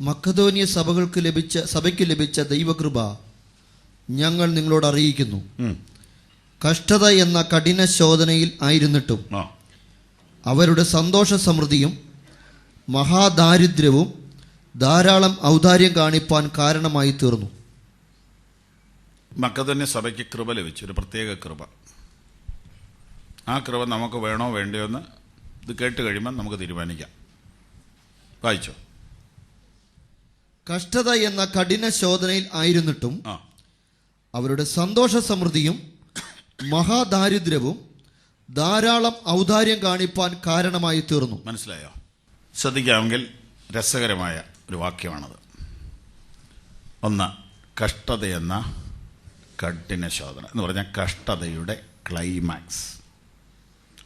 മക്കദോനിയ സഭയ്ക്ക് ലഭിച്ച ദൈവകൃപ ഞങ്ങൾ നിങ്ങളോട് അറിയിക്കുന്നു. കഷ്ടത എന്ന കഠിന ശോധനയിൽ ആയിരുന്നിട്ടും അവരുടെ സന്തോഷ സമൃദ്ധിയും മഹാദാരിദ്ര്യവും ധാരാളം ഔദാര്യം കാണിപ്പാൻ കാരണമായി തീർന്നു. മക്കദോന്യ സഭയ്ക്ക് കൃപ ലഭിച്ചു, ഒരു പ്രത്യേക കൃപ. ആ കൃപ നമുക്ക് വേണോ വേണ്ടയോ എന്ന് ഇത് കേട്ട് കഴിയുമ്പോൾ നമുക്ക് തീരുമാനിക്കാം. വായിച്ചോ. കഷ്ടത എന്ന കഠിന ശോധനയിൽ ആയിരുന്നിട്ടും അവരുടെ സന്തോഷ സമൃദ്ധിയും മഹാദാരിദ്ര്യവും ധാരാളം ഔദാര്യം കാണിപ്പാൻ കാരണമായി തീർന്നു. മനസ്സിലായോ? ശ്രദ്ധിക്കാമെങ്കിൽ രസകരമായ ഒരു വാക്യമാണത്. 1, കഷ്ടതയെന്ന കഠിന ശോധന എന്ന് പറഞ്ഞാൽ കഷ്ടതയുടെ ക്ലൈമാക്സ്.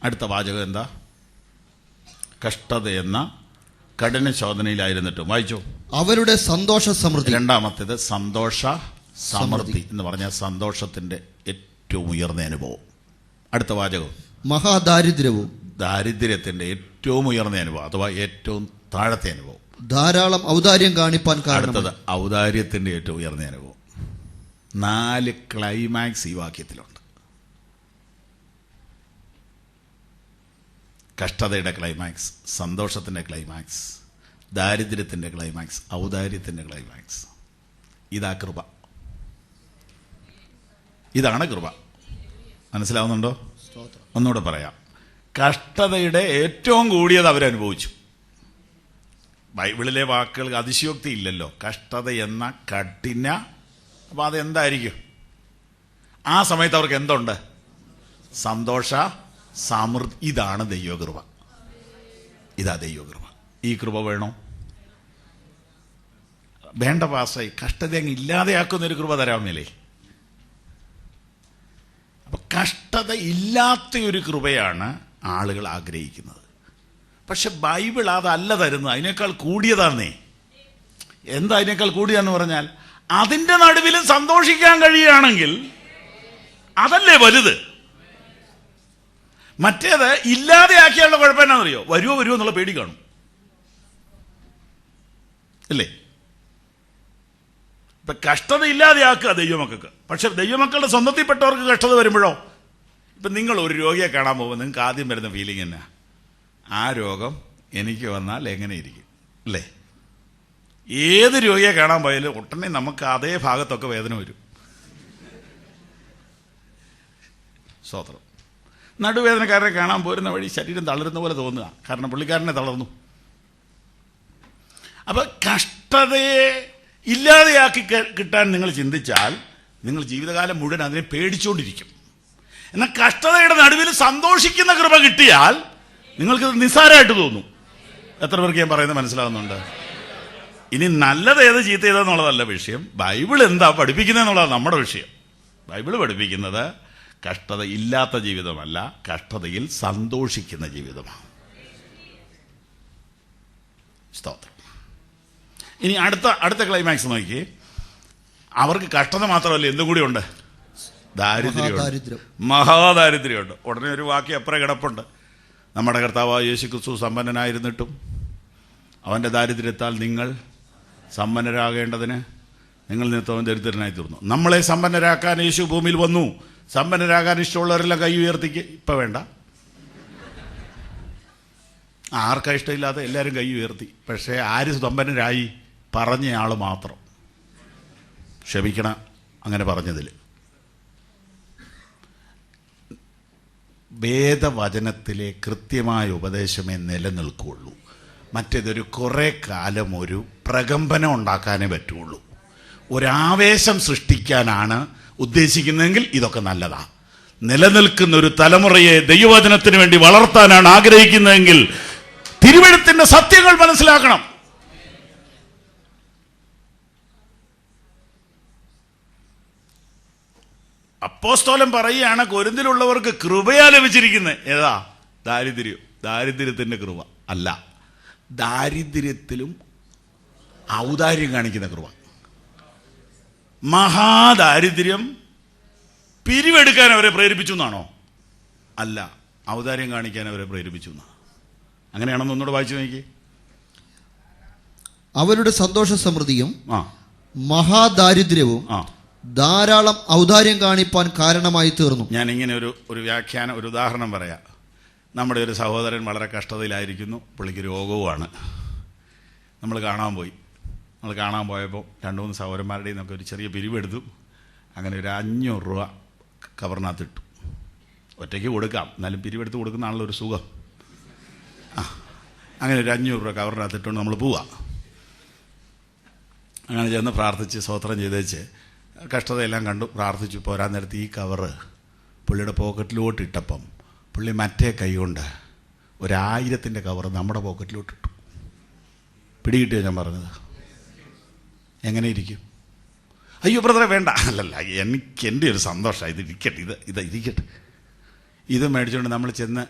അടുത്ത വാചകം എന്താ? കഷ്ടതയെന്ന കഠിന ശോധനയിലായിരുന്നിട്ടും. വായിച്ചു. അവരുടെ സന്തോഷ സമൃദ്ധി. രണ്ടാമത്തേത് സന്തോഷ സമൃദ്ധി എന്ന് പറഞ്ഞാൽ സന്തോഷത്തിന്റെ ഏറ്റവും ഉയർന്ന അനുഭവം. അടുത്ത വാചകം മഹാദാരിദ്ര്യവും, ദാരിദ്ര്യത്തിന്റെ ഏറ്റവും ഉയർന്ന അനുഭവം അഥവാ ഏറ്റവും താഴത്തെ അനുഭവം. ധാരാളം ഔദാര്യം കാണിപ്പാൻ. അടുത്തത് ഔദാര്യത്തിന്റെ ഏറ്റവും ഉയർന്ന അനുഭവം. 4 ക്ലൈമാക്സ് ഈ വാക്യത്തിലുണ്ട്. കഷ്ടതയുടെ ക്ലൈമാക്സ്, സന്തോഷത്തിന്റെ ക്ലൈമാക്സ്, ദാരിദ്ര്യത്തിന്റെ ക്ലൈമാക്സ്, ഔദാര്യത്തിന്റെ ക്ലൈമാക്സ്. ഇതാ കൃപ, ഇതാണ് കൃപ. മനസ്സിലാവുന്നുണ്ടോ? ഒന്നുകൂടെ പറയാം. കഷ്ടതയുടെ ഏറ്റവും കൂടിയത് അവരനുഭവിച്ചു. ബൈബിളിലെ വാക്കുകൾക്ക് അതിശയോക്തി ഇല്ലല്ലോ. കഷ്ടത എന്ന കഠിന, അപ്പൊ അതെന്തായിരിക്കും? ആ സമയത്ത് അവർക്ക് എന്തുണ്ട്? സന്തോഷ സമൃദ്ധി. ഇതാണ് ദൈവകൃപ, ഇതാ ദൈവകൃപ. ഈ കൃപ വേണോ? വേണ്ട പാസ്സായി. കഷ്ടത അങ്ങ് ഇല്ലാതെയാക്കുന്ന ഒരു കൃപ തരാമെന്നല്ലേ. അപ്പൊ കഷ്ടത ഇല്ലാത്തൊരു കൃപയാണ് ആളുകൾ ആഗ്രഹിക്കുന്നത്. പക്ഷെ ബൈബിൾ അതല്ല തരുന്നത്, അതിനേക്കാൾ കൂടിയതാന്നേ. എന്താ അതിനേക്കാൾ കൂടിയതെന്ന് പറഞ്ഞാൽ അതിൻ്റെ നടുവിലും സന്തോഷിക്കാൻ കഴിയുകയാണെങ്കിൽ അതല്ലേ വലുത്. മറ്റേത് ഇല്ലാതെയാക്കിയുള്ള കുഴപ്പം എന്നാണെന്നറിയോ? വരുമോ എന്നുള്ള പേടി കാണും, അല്ലേ? ഇപ്പൊ കഷ്ടത ഇല്ലാതെയാക്കുക ദൈവമക്കൾക്ക്. പക്ഷെ ദൈവമക്കളുടെ സ്വന്തത്തിൽപ്പെട്ടവർക്ക് കഷ്ടത വരുമ്പോഴോ? ഇപ്പൊ നിങ്ങൾ ഒരു രോഗിയെ കാണാൻ പോകുമ്പോൾ നിങ്ങൾക്ക് ആദ്യം വരുന്ന ഫീലിംഗ് എന്നാ? ആ രോഗം എനിക്ക് വന്നാൽ എങ്ങനെ ഇരിക്കും, അല്ലേ? ഏത് രോഗിയെ കാണാൻ പോയാലും ഉടനെ നമുക്ക് അതേ ഭാഗത്തൊക്കെ വേദന വരും. സ്തോത്രം. നടുവേദനക്കാരനെ കാണാൻ പോരുന്ന വഴി ശരീരം തളരുന്ന പോലെ തോന്നുക, കാരണം പുള്ളിക്കാരനെ തളർന്നു. അപ്പൊ കഷ്ടതയെ ഇല്ലാതെയാക്കി കിട്ടാൻ നിങ്ങൾ ചിന്തിച്ചാൽ നിങ്ങൾ ജീവിതകാലം മുഴുവൻ അതിനെ പേടിച്ചുകൊണ്ടിരിക്കും. എന്നാൽ കഷ്ടതയുടെ നടുവിൽ സന്തോഷിക്കുന്ന കൃപ കിട്ടിയാൽ നിങ്ങൾക്കത് നിസ്സാരമായിട്ട് തോന്നും. എത്ര പേർക്ക് ഞാൻ പറയുന്നത് മനസ്സിലാവുന്നുണ്ട്? ഇനി നല്ലത് ഏത് ചീത്ത ഏതെന്നുള്ളതല്ല വിഷയം, ബൈബിൾ എന്താ പഠിപ്പിക്കുന്നതെന്നുള്ളതാണ് നമ്മുടെ വിഷയം. ബൈബിൾ പഠിപ്പിക്കുന്നത് കഷ്ടത ഇല്ലാത്ത ജീവിതമല്ല, കഷ്ടതയിൽ സന്തോഷിക്കുന്ന ജീവിതമാണ്. സ്തോത്രം. ഇനി അടുത്ത ക്ലൈമാക്സ് നോക്കി. അവർക്ക് കഷ്ടത മാത്രമല്ല, എന്തും കൂടി ഉണ്ട്? ദാരിദ്ര്യം, മഹാദാരിദ്ര്യമുണ്ട്. ഉടനെ ഒരു വാക്യം അപ്പുറം കിടപ്പുണ്ട്. നമ്മുടെ കർത്താവായ യേശു ക്രിസ്തു സമ്പന്നനായിരുന്നിട്ടും അവൻ്റെ ദാരിദ്ര്യത്താൽ നിങ്ങൾ സമ്പന്നരാകേണ്ടതിന് നിങ്ങൾ നിമിത്തം ദരിദ്രനായി തീർന്നു. നമ്മളെ സമ്പന്നരാക്കാൻ യേശു ഭൂമിയിൽ വന്നു. സമ്പന്നരാകാൻ ഇഷ്ടമുള്ളവരെല്ലാം കൈ ഉയർത്തിക്ക്. ഇപ്പം വേണ്ട, ആർക്കാ ഇഷ്ടമില്ലാതെ എല്ലാവരും കൈ ഉയർത്തി. പക്ഷേ ആര് സമ്പന്നരായി? പറഞ്ഞയാൾ മാത്രം. ക്ഷമിക്കണം അങ്ങനെ പറഞ്ഞതിൽ. വേദവചനത്തിലെ കൃത്യമായ ഉപദേശമേ നിലനിൽക്കുകയുള്ളൂ. മറ്റേതൊരു കുറേ കാലം ഒരു പ്രകമ്പനം ഉണ്ടാക്കാനേ പറ്റുള്ളൂ. ഒരാവേശം സൃഷ്ടിക്കാനാണ് ഉദ്ദേശിക്കുന്നതെങ്കിൽ ഇതൊക്കെ നല്ലതാണ്. നിലനിൽക്കുന്ന ഒരു തലമുറയെ ദൈവവചനത്തിന് വേണ്ടി വളർത്താനാണ് ആഗ്രഹിക്കുന്നതെങ്കിൽ തിരുവെഴുത്തിന്റെ സത്യങ്ങൾ മനസ്സിലാക്കണം. അപ്പോസ്തലൻ പറയുകയാണ് കൊരിന്തിലുള്ളവർക്ക് കൃപയാ ലഭിച്ചിരിക്കുന്നത്. ഏതാ? ദാരിദ്ര്യത്തിന്റെ കൃപ അല്ല, ദാരിദ്ര്യത്തിലും ഔദാര്യം കാണിക്കുന്ന കൃപ. മഹാദാരിദ്ര്യം പിരിവെടുക്കാൻ അവരെ പ്രേരിപ്പിച്ചു എന്നാണോ? അല്ല, ഔദാര്യം കാണിക്കാൻ അവരെ പ്രേരിപ്പിച്ചു എന്നാ. അങ്ങനെയാണെന്ന് ഒന്നുകൂടെ വായിച്ചു നോക്കി. അവരുടെ സന്തോഷ സമൃദ്ധിയും മഹാദാരിദ്ര്യവും ധാരാളം ഔദാര്യം കാണിപ്പാൻ കാരണമായി തീർന്നു. ഞാൻ ഇങ്ങനെ ഒരു വ്യാഖ്യാനം, ഒരു ഉദാഹരണം പറയാം. നമ്മുടെ ഒരു സഹോദരൻ വളരെ കഷ്ടതയിലായിരിക്കുന്നു, പുള്ളിക്ക് രോഗവുമാണ്. നമ്മൾ കാണാൻ പോയപ്പോൾ 2-3 സഹോദരന്മാരുടെ നിന്നൊക്കെ ഒരു ചെറിയ പിരിവെടുത്തു. അങ്ങനെ ഒരു 500 രൂപ കവറിനകത്തിട്ടു. ഒറ്റയ്ക്ക് കൊടുക്കാം, എന്നാലും പിരിവെടുത്ത് കൊടുക്കുന്നതാണല്ലോ ഒരു സുഖം. അങ്ങനെ ഒരു 500 രൂപ കവറിനകത്തിട്ടുകൊണ്ട് നമ്മൾ പോവാം. അങ്ങനെ ചെന്ന് പ്രാർത്ഥിച്ച് സ്തോത്രം ചെയ്തേച്ച് കഷ്ടതയെല്ലാം കണ്ടു, പ്രാർത്ഥിച്ചു. പോരാൻ നേരത്ത് ഈ കവറ് പുള്ളിയുടെ പോക്കറ്റിലോട്ട് ഇട്ടപ്പം പുള്ളി മറ്റേ കൈ കൊണ്ട് 1000-ൻ്റെ കവറ് നമ്മുടെ പോക്കറ്റിലോട്ടിട്ടു. പിടികിട്ടിയോ ഞാൻ പറഞ്ഞത്? എങ്ങനെ ഇരിക്കും? അയ്യോ ബ്രദറെ വേണ്ട. അല്ലല്ല, എൻ്റെ ഒരു സന്തോഷമാണ്, ഇത് ഇരിക്കട്ടെ. ഇത് മേടിച്ചുകൊണ്ട് നമ്മൾ ചെന്ന്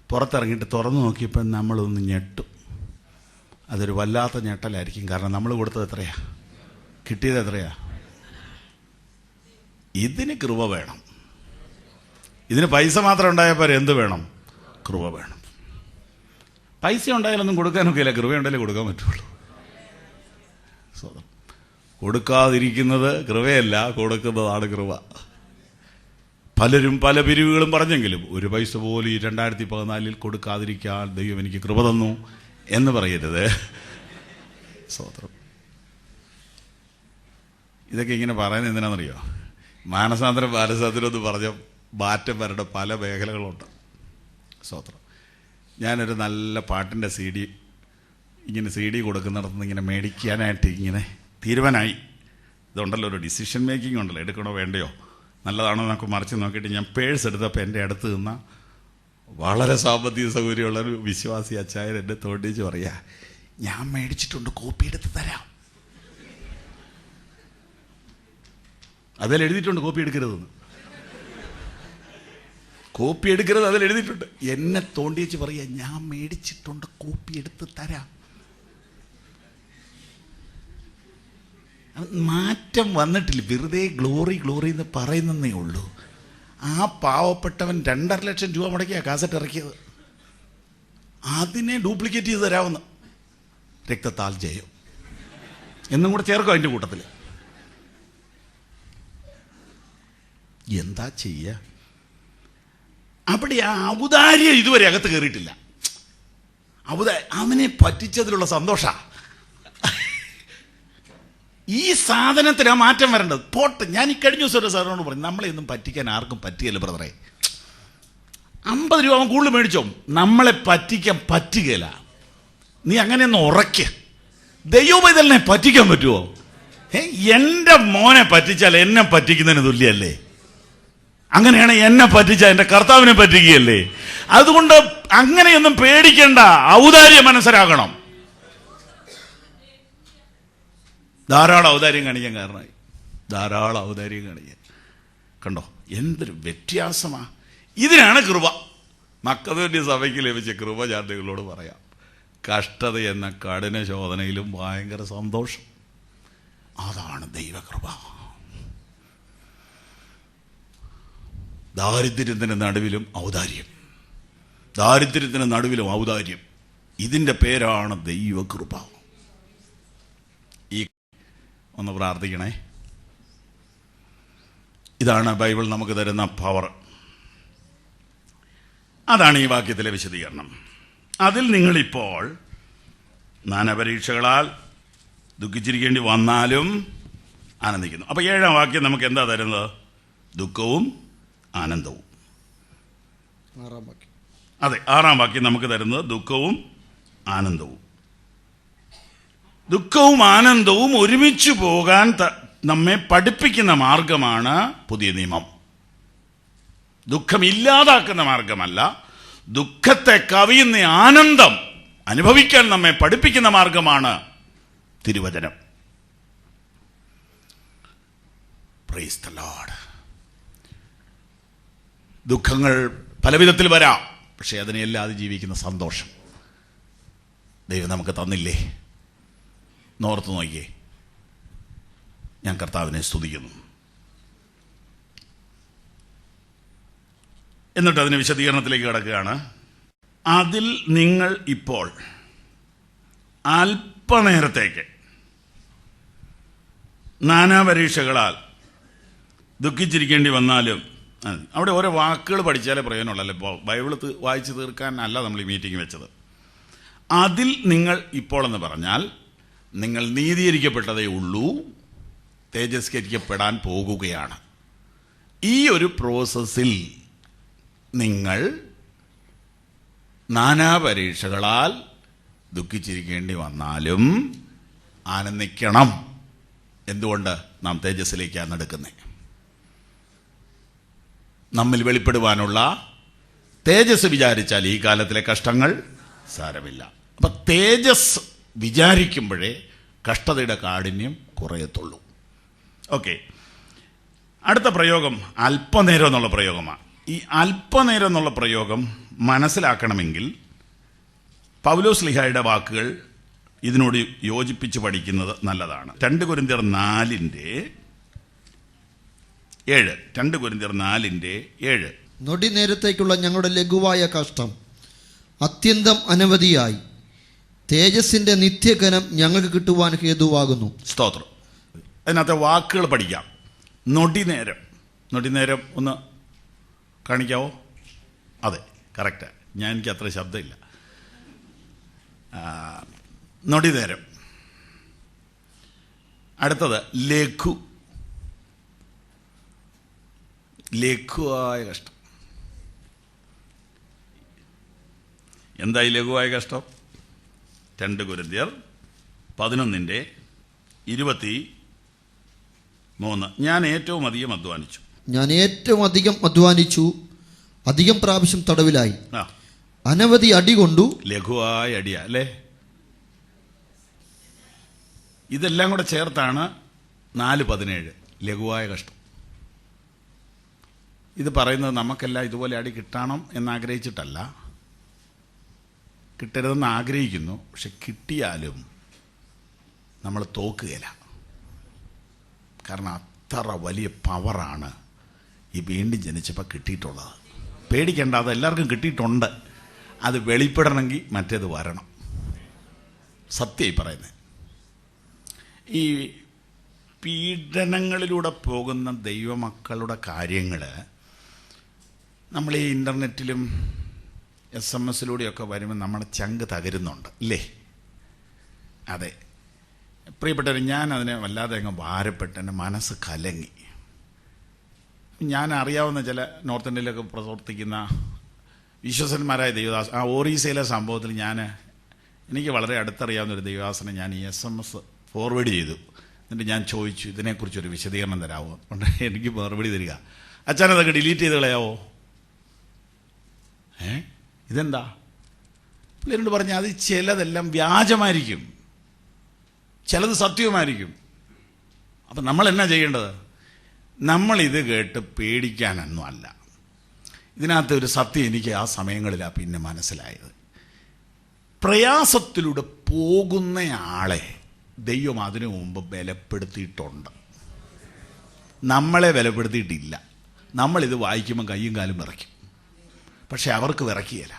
പുറത്തിറങ്ങിയിട്ട് തുറന്നു നോക്കിയപ്പോൾ നമ്മളൊന്ന് ഞെട്ടും. അതൊരു വല്ലാത്ത ഞെട്ടലായിരിക്കും. കാരണം നമ്മൾ കൊടുത്തത് എത്രയാ, കിട്ടിയത് എത്രയാ? ഇതിന് കൃപ വേണം. ഇതിന് പൈസ മാത്രം ഉണ്ടായപ്പോൾ എന്ത് വേണം? കൃപ വേണം. പൈസ ഉണ്ടായാലൊന്നും കൊടുക്കാനൊക്കെ ഇല്ല, കൃപ ഉണ്ടെങ്കിലേ കൊടുക്കാൻ പറ്റുള്ളൂ. കൊടുക്കാതിരിക്കുന്നത് കൃപയല്ല, കൊടുക്കുന്നതാണ് കൃപ. പലരും പല പിരിവുകളും പറഞ്ഞെങ്കിലും ഒരു പൈസ പോലും ഈ 2014 കൊടുക്കാതിരിക്കാൻ ദൈവം എനിക്ക് കൃപ തന്നു എന്ന് പറയരുത്. സ്തോത്രം. ഇതൊക്കെ ഇങ്ങനെ പറയുന്നത് എന്തിനാണെന്നറിയോ? മാനസാന്തരം എന്ന് പറഞ്ഞ മാറ്റം വരേണ്ട പല മേഖലകളുണ്ട്. സ്തോത്രം. ഞാനൊരു നല്ല പാട്ടിൻ്റെ ഇങ്ങനെ CD കൊടുക്കുന്നിടത്തുനിന്ന് ഇങ്ങനെ മേടിക്കാനായിട്ട് ഇങ്ങനെ തീരുമാനമായി. ഇതുണ്ടല്ലോ, ഒരു ഡിസിഷൻ മേക്കിംഗ് ഉണ്ടല്ലോ, എടുക്കണോ വേണ്ടയോ, നല്ലതാണോ എന്നൊക്കെ മറിച്ച് നോക്കിയിട്ട് ഞാൻ പേഴ്സ് എടുത്തപ്പോൾ എൻ്റെ അടുത്ത് നിന്ന വളരെ സാമ്പത്തിക സൗകര്യമുള്ളൊരു വിശ്വാസി അച്ചായൻ എന്നെ തോണ്ടിച്ച് പറയാ, ഞാൻ മേടിച്ചിട്ടുണ്ട്, കോപ്പി എടുത്ത് തരാം. അതിൽ എഴുതിയിട്ടുണ്ട് കോപ്പി എടുക്കരുതെന്ന്. കോപ്പി എടുക്കരുത് അതിൽ എഴുതിയിട്ടുണ്ട്. എന്നെ തോണ്ടിച്ച് പറയാ, ഞാൻ മേടിച്ചിട്ടുണ്ട്, കോപ്പി എടുത്ത് തരാം. മാറ്റം വന്നിട്ടില്ല, വെറുതെ ഗ്ലോറി എന്ന് പറയുന്നതേ ഉള്ളൂ. ആ പാവപ്പെട്ടവൻ 2.5 ലക്ഷം രൂപ മുടക്കിയ കാസറ്റ് ഇറക്കിയത്. അതിനെ ഡ്യൂപ്ലിക്കേറ്റ് ചെയ്ത് തരാവുന്ന രക്തത്താൽ ജയം എന്നും കൂടെ ചേർക്കും അതിൻ്റെ കൂട്ടത്തിൽ. എന്താ ചെയ്യുക? അവിടെ ആ ഔദാര്യം ഇതുവരെ അകത്ത് കയറിയിട്ടില്ല. അവനെ പറ്റിച്ചതിലുള്ള സന്തോഷ. ഈ സാധനത്തിന് ആ മാറ്റം വരേണ്ടത്. പോട്ടെ, ഞാൻ ഈ കഴിഞ്ഞ ദിവസം ഒരു സാറിനോട് പറഞ്ഞു, നമ്മളെ ഒന്നും പറ്റിക്കാൻ ആർക്കും പറ്റുകയില്ല ബ്രദറെ. 50 രൂപ അവൻ കൂടുതൽ മേടിച്ചോ, നമ്മളെ പറ്റിക്കാൻ പറ്റുകയില്ല. നീ അങ്ങനെയൊന്ന് ഉറയ്ക്ക്. ദൈവപൈതലിനെ പറ്റിക്കാൻ പറ്റുമോ? എൻ്റെ മോനെ പറ്റിച്ചാൽ എന്നെ പറ്റിക്കുന്നതിന് തുല്യല്ലേ? അങ്ങനെയാണ് എന്നെ പറ്റിച്ചാൽ എൻ്റെ കർത്താവിനെ പറ്റിക്കുകയല്ലേ? അതുകൊണ്ട് അങ്ങനെയൊന്നും പേടിക്കേണ്ട, ഔദാര്യം മനസ്സിലാക്കണം. ധാരാളം ഔദാര്യം കാണിക്കാൻ കാരണമായി, ധാരാളം ഔദാര്യം കാണിക്കാൻ. കണ്ടോ എന്തൊരു വ്യത്യാസമാ! ഇതിനാണ് കൃപ. മക്കതോന്യ സഭയ്ക്ക് ലഭിച്ച കൃപ ഞാൻ നിങ്ങളോട് പറയാം. കഷ്ടത എന്ന കഠിന ശോധനയിലും ഭയങ്കര സന്തോഷം. അതാണ് ദൈവകൃപ. ദാരിദ്ര്യത്തിന് നടുവിലും ഔദാര്യം, ദാരിദ്ര്യത്തിന് നടുവിലും ഔദാര്യം. ഇതിൻ്റെ പേരാണ് ദൈവകൃപ. ഒന്ന് പ്രാർത്ഥിക്കണേ. ഇതാണ് ബൈബിൾ നമുക്ക് തരുന്ന പവർ. അതാണ് ഈ വാക്യത്തിലെ വിശദീകരണം. അതിൽ നിങ്ങളിപ്പോൾ നാനാപരീക്ഷകളാൽ ദുഃഖിച്ചിരിക്കേണ്ടി വന്നാലും ആനന്ദിക്കുന്നു. അപ്പോൾ 7-ാം വാക്യം നമുക്ക് എന്താ തരുന്നത്? ദുഃഖവും ആനന്ദവും. 6-ാം വാക്യം. അതെ, 6-ാം വാക്യം നമുക്ക് തരുന്നത് ദുഃഖവും ആനന്ദവും. ദുഃഖവും ആനന്ദവും ഒരുമിച്ച് പോകാൻ നമ്മെ പഠിപ്പിക്കുന്ന മാർഗമാണ് പുതിയ നിയമം. ദുഃഖം ഇല്ലാതാക്കുന്ന മാർഗമല്ല, ദുഃഖത്തെ കവിയുന്ന ആനന്ദം അനുഭവിക്കാൻ നമ്മെ പഠിപ്പിക്കുന്ന മാർഗമാണ് തിരുവചനം. Praise the Lord. ദുഃഖങ്ങൾ പല വിധത്തിൽ വരാം, പക്ഷെ അതിനെല്ലാം അതിജീവിക്കുന്ന സന്തോഷം ദൈവം നമുക്ക് തന്നില്ലേ? നോർത്ത് നോക്കിയേ. ഞാൻ കർത്താവിനെ സ്തുതിക്കുന്നു. എന്നിട്ട് അതിന് വിശദീകരണത്തിലേക്ക് കിടക്കുകയാണ്. അതിൽ നിങ്ങൾ ഇപ്പോൾ അല്പനേരത്തേക്ക് നാനാപരീക്ഷകളാൽ ദുഃഖിച്ചിരിക്കേണ്ടി വന്നാലും, അവിടെ ഓരോ വാക്കുകൾ പഠിച്ചാലേ പ്രയോജനമുള്ളല്ലോ. ഇപ്പോൾ ബൈബിൾ വായിച്ച് തീർക്കാൻ അല്ല നമ്മൾ ഈ മീറ്റിംഗ് വെച്ചത്. അതിൽ നിങ്ങൾ ഇപ്പോൾ എന്ന് പറഞ്ഞാൽ നിങ്ങൾ നീതീകരിക്കപ്പെട്ടതേ ഉള്ളൂ, തേജസ്കരിക്കപ്പെടാൻ പോകുകയാണ്. ഈ ഒരു പ്രോസസ്സിൽ നിങ്ങൾ നാനാപരീക്ഷകളാൽ ദുഃഖിച്ചിരിക്കേണ്ടി വന്നാലും ആനന്ദിക്കണം. എന്തുകൊണ്ട്? നാം തേജസ്സിലേക്കാണ് നടക്കുന്നത്. നമ്മിൽ വെളിപ്പെടുവാനുള്ള തേജസ് വിചാരിച്ചാൽ ഈ കാലത്തിലെ കഷ്ടങ്ങൾ സാരമില്ല. അപ്പം തേജസ് വിചാരിക്കുമ്പോഴേ കഷ്ടതയുടെ കാഠിന്യം കുറയത്തുള്ളൂ. ഓക്കെ, അടുത്ത പ്രയോഗം അല്പനേരം എന്നുള്ള പ്രയോഗമാണ്. ഈ അല്പനേരം എന്നുള്ള പ്രയോഗം മനസ്സിലാക്കണമെങ്കിൽ പൗലോസ് ശ്ലീഹായുടെ വാക്കുകൾ ഇതിനോട് യോജിപ്പിച്ച് പഠിക്കുന്നത് നല്ലതാണ്. 2 കൊരിന്ത്യർ 4:7. 2 കൊരിന്ത്യർ 4:7. നൊടി നേരത്തേക്കുള്ള ഞങ്ങളുടെ ലഘുവായ കഷ്ടം അത്യന്തം അനവധിയായി തേജസ്സിന്റെ നിത്യഘനം ഞങ്ങൾക്ക് കിട്ടുവാൻ ഹേതുവാകുന്നു. സ്തോത്രം. അതിനകത്തെ വാക്കുകൾ പഠിക്കാം. നൊടിനേരം. നൊടിനേരം ഒന്ന് കാണിക്കാവോ? അതെ, കറക്റ്റ്. എനിക്ക് അത്ര ശബ്ദമില്ല. നൊടിനേരം. അടുത്തത് ലഘു. ലഘുവായ കഷ്ടം. എന്തായി ലഘുവായ കഷ്ടം? 2 കൊരിന്ത്യർ 11:23. ഞാൻ ഏറ്റവും അധികം അധ്വാനിച്ചു, അധികം പ്രാവശ്യം തടവിലായി, അനവധി അടി കൊണ്ടു. ലഘുവായ അടിയാ അല്ലേ? ഇതെല്ലാം കൂടെ ചേർത്താണ് 4:17 ലഘുവായ കഷ്ടം. ഇത് പറയുന്നത് നമുക്കെല്ലാം ഇതുപോലെ അടി കിട്ടണം എന്നാഗ്രഹിച്ചിട്ടല്ല, കിട്ടരുതെന്ന് ആഗ്രഹിക്കുന്നു. പക്ഷെ കിട്ടിയാലും നമ്മൾ തോക്കുകയില്ല. കാരണം അത്ര വലിയ പവറാണ് ഈ വീണ്ടും ജനിച്ചപ്പോൾ കിട്ടിയിട്ടുള്ളത്. പേടിക്കേണ്ട, അത് എല്ലാവർക്കും കിട്ടിയിട്ടുണ്ട്. അത് വെളിപ്പെടണമെങ്കിൽ മറ്റേത് വരണം. സത്യമായി പറയുന്നത്. ഈ പീഡനങ്ങളിലൂടെ പോകുന്ന ദൈവമക്കളുടെ കാര്യങ്ങൾ നമ്മൾ ഈ ഇൻ്റർനെറ്റിലും SMS-ലൂടെയൊക്കെ വരുമ്പോൾ നമ്മുടെ ചങ്ക് തകരുന്നുണ്ട് ഇല്ലേ? അതെ പ്രിയപ്പെട്ടവർ, ഞാൻ അതിനെ വല്ലാതെ അങ്ങ് ഭാരപ്പെട്ട് എൻ്റെ മനസ്സ് കലങ്ങി. ഞാൻ അറിയാവുന്ന ചില നോർത്ത് ഇന്ത്യയിലൊക്കെ പ്രവർത്തിക്കുന്ന വിശ്വസന്മാരായ ദൈവദാസ്, ആ ഒറീസയിലെ സംഭവത്തിൽ എനിക്ക് വളരെ അടുത്തറിയാവുന്നൊരു ദൈവദാസനെ ഞാൻ ഈ SMS ഫോർവേഡ് ചെയ്തു. എന്നിട്ട് ഞാൻ ചോദിച്ചു, ഇതിനെക്കുറിച്ചൊരു വിശദീകരണം തരാമോ? അതുകൊണ്ട് എനിക്ക് മറുപടി തരിക, അച്ഛനതൊക്കെ ഡിലീറ്റ് ചെയ്ത് കളയാവോ? ഇതെന്താ? പിള്ളേരോട് പറഞ്ഞാൽ അത് ചിലതെല്ലാം വ്യാജമായിരിക്കും, ചിലത് സത്യവുമായിരിക്കും. അപ്പം നമ്മൾ എന്നാ ചെയ്യേണ്ടത്? നമ്മളിത് കേട്ട് പേടിക്കാനൊന്നും അല്ല. ഇതിനകത്ത് ഒരു സത്യം എനിക്ക് ആ സമയങ്ങളിലാണ് പിന്നെ മനസ്സിലായത്. പ്രയാസത്തിലൂടെ പോകുന്നയാളെ ദൈവം അതിനു മുമ്പ് ബലപ്പെടുത്തിയിട്ടുണ്ട്. നമ്മളെ ബലപ്പെടുത്തിയിട്ടില്ല. നമ്മളിത് വായിക്കുമ്പോൾ കയ്യും കാലും വിറയ്ക്കും. പക്ഷെ അവർക്ക് വിറയ്ക്കുകയില്ല.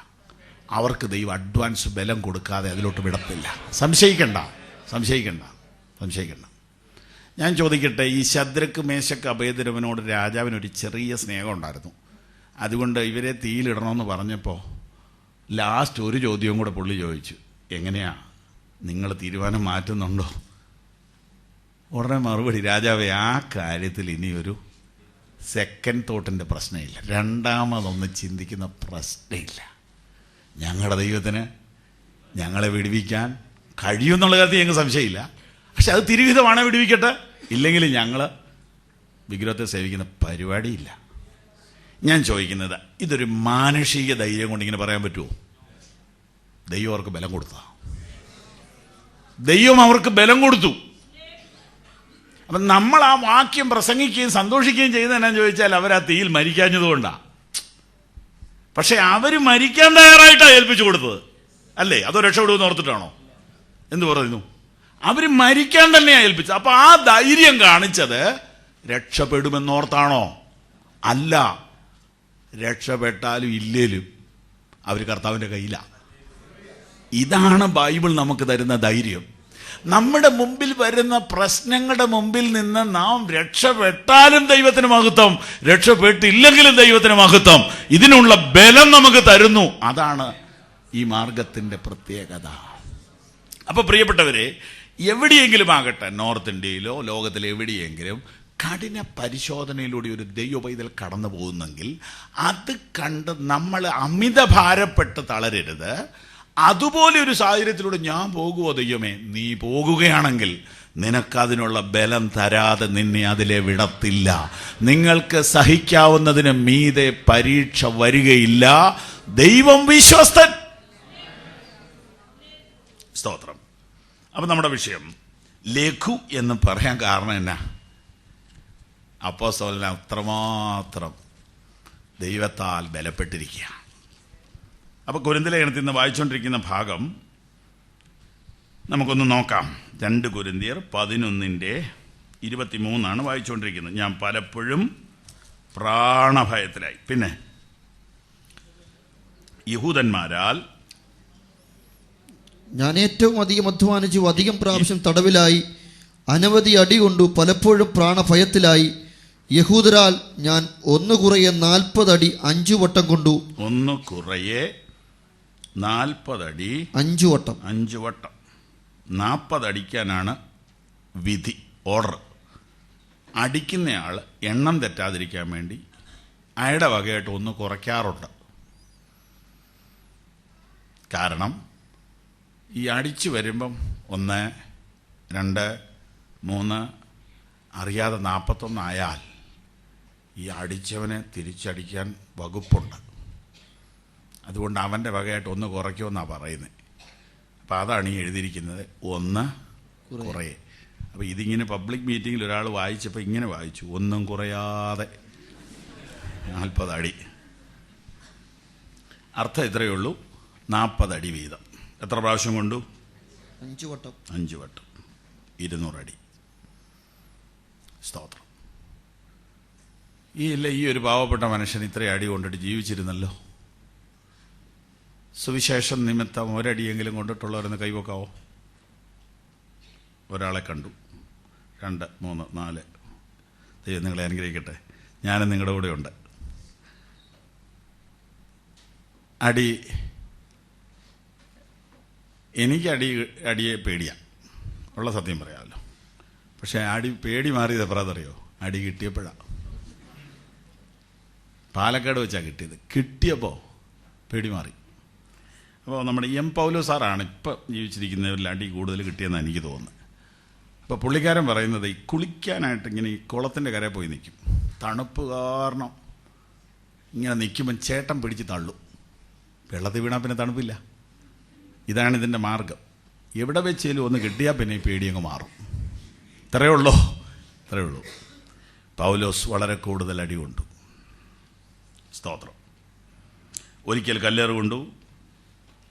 അവർക്ക് ദൈവം അഡ്വാൻസ് ബലം കൊടുക്കാതെ അതിലോട്ട് വിടത്തില്ല. സംശയിക്കണ്ട. ഞാൻ ചോദിക്കട്ടെ, ഈ ശദ്രക്ക് മേശക്ക് അഭേദ്രവനോട് രാജാവിനൊരു ചെറിയ സ്നേഹം ഉണ്ടായിരുന്നു. അതുകൊണ്ട് ഇവരെ തീയിലിടണമെന്ന് പറഞ്ഞപ്പോൾ ലാസ്റ്റ് ഒരു ചോദ്യവും കൂടെ പുള്ളി ചോദിച്ചു, എങ്ങനെയാ നിങ്ങൾ തീരുമാനം മാറ്റുന്നുണ്ടോ? ഉടനെ മറുപടി, രാജാവേ ആ കാര്യത്തിൽ ഇനിയൊരു സെക്കൻഡ് തോട്ടിൻ്റെ പ്രശ്നമില്ല, രണ്ടാമതൊന്ന് ചിന്തിക്കുന്ന പ്രശ്നമില്ല. ഞങ്ങളുടെ ദൈവത്തിന് ഞങ്ങളെ വിടുവിക്കാൻ കഴിയുമെന്നുള്ള കാര്യത്തിൽ ഞങ്ങൾക്ക് സംശയമില്ല. പക്ഷെ അത് തിരുവിധമാണ്, വിടുവിക്കട്ടെ. ഇല്ലെങ്കിൽ ഞങ്ങൾ വിഗ്രഹത്തെ സേവിക്കുന്ന പരിപാടിയില്ല. ഞാൻ ചോദിക്കുന്നത്, ഇതൊരു മാനുഷിക ധൈര്യം കൊണ്ട് ഇങ്ങനെ പറയാൻ പറ്റുമോ? ദൈവം അവർക്ക് ബലം കൊടുത്താ. ദൈവം അവർക്ക് ബലം കൊടുത്തു. അപ്പം നമ്മൾ ആ വാക്യം പ്രസംഗിക്കുകയും സന്തോഷിക്കുകയും ചെയ്യുന്നത് എന്നാന്ന് ചോദിച്ചാൽ അവർ ആ തീയിൽ മരിക്കാഞ്ഞതുകൊണ്ടാണ്. പക്ഷെ അവര് മരിക്കാൻ തയ്യാറായിട്ടാണ് ഏൽപ്പിച്ചു കൊടുത്തത്, അല്ലേ? അതോ രക്ഷപ്പെടുമെന്ന് ഓർത്തിട്ടാണോ? എന്ത് പറയുന്നു? അവര് മരിക്കാൻ തന്നെയാണ് ഏൽപ്പിച്ചത്. അപ്പൊ ആ ധൈര്യം കാണിച്ചത് രക്ഷപ്പെടുമെന്നോർത്താണോ? അല്ല, രക്ഷപ്പെട്ടാലും ഇല്ലേലും അവർ കർത്താവിന്റെ കയ്യിലാണ്. ഇതാണ് ബൈബിൾ നമുക്ക് തരുന്ന ധൈര്യം. നമ്മുടെ മുമ്പിൽ വരുന്ന പ്രശ്നങ്ങളുടെ മുമ്പിൽ നിന്ന് നാം രക്ഷപ്പെട്ടാലും ദൈവത്തിന് മഹത്വം, രക്ഷപ്പെട്ടില്ലെങ്കിലും ദൈവത്തിന് മഹത്വം. ഇതിനുള്ള ബലം നമുക്ക് തരുന്നു. അതാണ് ഈ മാർഗത്തിന്റെ പ്രത്യേകത. അപ്പൊ പ്രിയപ്പെട്ടവരെ, എവിടെയെങ്കിലും ആകട്ടെ, നോർത്ത് ഇന്ത്യയിലോ ലോകത്തിലെ എവിടെയെങ്കിലും കഠിന പരിശോധനയിലൂടെ ഒരു ദൈവ പൈതൽ കടന്നു പോകുന്നെങ്കിൽ അത് കണ്ട് നമ്മൾ അമിത ഭാരപ്പെട്ട് തളരരുത്. അതുപോലെ ഒരു സാഹചര്യത്തിലൂടെ ഞാൻ പോകുമോ ദൈവമേ? നീ പോകുകയാണെങ്കിൽ നിനക്കതിനുള്ള ബലം തരാതെ നിന്നെ അതിലെ വിടത്തില്ല. നിങ്ങൾക്ക് സഹിക്കാവുന്നതിന് മീതെ പരീക്ഷ വരികയില്ല. ദൈവം വിശ്വസ്തൻ. സ്തോത്രം. അപ്പൊ നമ്മുടെ വിഷയം ലഘു എന്ന് പറയാൻ കാരണം എന്നാ? അപ്പോസ്തലൻ അത്രമാത്രം ദൈവത്താൽ ബലപ്പെട്ടിരിക്കുക. അപ്പൊ കൊരിന്ത്യർ ലേഖനത്തിൽ നിന്ന് വായിച്ചുകൊണ്ടിരിക്കുന്ന ഭാഗം നമുക്കൊന്ന് നോക്കാം. 2 കൊരിന്ത്യർ 11:23 വായിച്ചുകൊണ്ടിരിക്കുന്നത്. ഞാൻ പലപ്പോഴും പ്രാണഭയത്തിലായി. പിന്നെ യഹൂദന്മാരാൽ ഞാൻ ഏറ്റവും അധികം അധ്വാനിച്ചു, അധികം പ്രാവശ്യം തടവിലായി, അനവധി അടി കൊണ്ടു, പലപ്പോഴും പ്രാണഭയത്തിലായി. യഹൂദരാൽ ഞാൻ 1 കുറയെ 40 അടി 5 വട്ടം കൊണ്ടു. 1 കുറയെ 40 അടി 5 വട്ടം. 5 വട്ടം. 40 അടിക്കാനാണ് വിധി, ഓർഡർ. അടിക്കുന്നയാൾ എണ്ണം തെറ്റാതിരിക്കാൻ വേണ്ടി അയാളുടെ വകയായിട്ട് 1 കുറയ്ക്കാറുണ്ട്. കാരണം ഈ അടിച്ചു വരുമ്പം 1, 2, 3 അറിയാതെ 41 ആയാൽ ഈ അടിച്ചവനെ തിരിച്ചടിക്കാൻ വകുപ്പുണ്ട്. അതുകൊണ്ട് അവൻ്റെ വകയായിട്ട് 1 കുറയ്ക്കുമെന്നാണ് പറയുന്നത്. അപ്പം അതാണ് ഈ എഴുതിയിരിക്കുന്നത്, 1 കുറയെ. അപ്പം ഇതിങ്ങനെ പബ്ലിക് മീറ്റിങ്ങിൽ ഒരാൾ വായിച്ചപ്പോൾ ഇങ്ങനെ വായിച്ചു, 1 കുറയാതെ 40 അടി. അർത്ഥം ഇത്രയേ ഉള്ളൂ, 40 അടി വീതം. എത്ര പ്രാവശ്യം കൊണ്ടു? 5 വട്ടം. 5 വട്ടം, 200 അടി. സ്തോത്രം. ഈ ഒരു പാവപ്പെട്ട മനുഷ്യൻ ഇത്രയും അടി കൊണ്ടിട്ട് ജീവിച്ചിരുന്നല്ലോ. സുവിശേഷം നിമിത്തം 1 അടിയെങ്കിലും കൊണ്ടിട്ടുള്ളവരെന്ന് കൈവക്കാവോ? ഒരാളെ കണ്ടു, 2, 3, 4. ദൈവം നിങ്ങളെ അനുഗ്രഹിക്കട്ടെ. ഞാനും നിങ്ങളുടെ കൂടെ ഉണ്ട്. അടി, എനിക്ക് അടിയെ പേടിയാണ്, ഉള്ള സത്യം പറയാമല്ലോ. പക്ഷെ പേടി മാറിയത് എപ്പോഴാണെന്നറിയോ? അടി കിട്ടിയപ്പോഴാണ്. പാലക്കാട് വെച്ചാണ് കിട്ടിയത്. കിട്ടിയപ്പോൾ പേടി മാറി. അപ്പോൾ നമ്മുടെ എം പൗലോ സാറാണ് ഇപ്പം ജീവിച്ചിരിക്കുന്നവരിൽ അടി കൂടുതൽ കിട്ടിയെന്നാണ് എനിക്ക് തോന്നുന്നത്. അപ്പോൾ പുള്ളിക്കാരൻ പറയുന്നത്, ഈ കുളിക്കാനായിട്ട് ഇങ്ങനെ ഈ കുളത്തിൻ്റെ കരയിൽ പോയി നിൽക്കും. തണുപ്പ് കാരണം ഇങ്ങനെ നിൽക്കുമ്പം ചേട്ടൻ പിടിച്ച് തള്ളും. വെള്ളത്തിൽ വീണാൽ പിന്നെ തണുപ്പില്ല. ഇതാണ് ഇതിൻ്റെ മാർഗം. എവിടെ വെച്ചേലും 1 കിട്ടിയാൽ പിന്നെ ഈ പേടിയങ്ങ് മാറും. ഇത്രയേ ഉള്ളൂ. പൗലോസ് വളരെ കൂടുതൽ അടി കൊണ്ടു. സ്തോത്രം. ഒരിക്കൽ കല്ലേറ് കൊണ്ടു,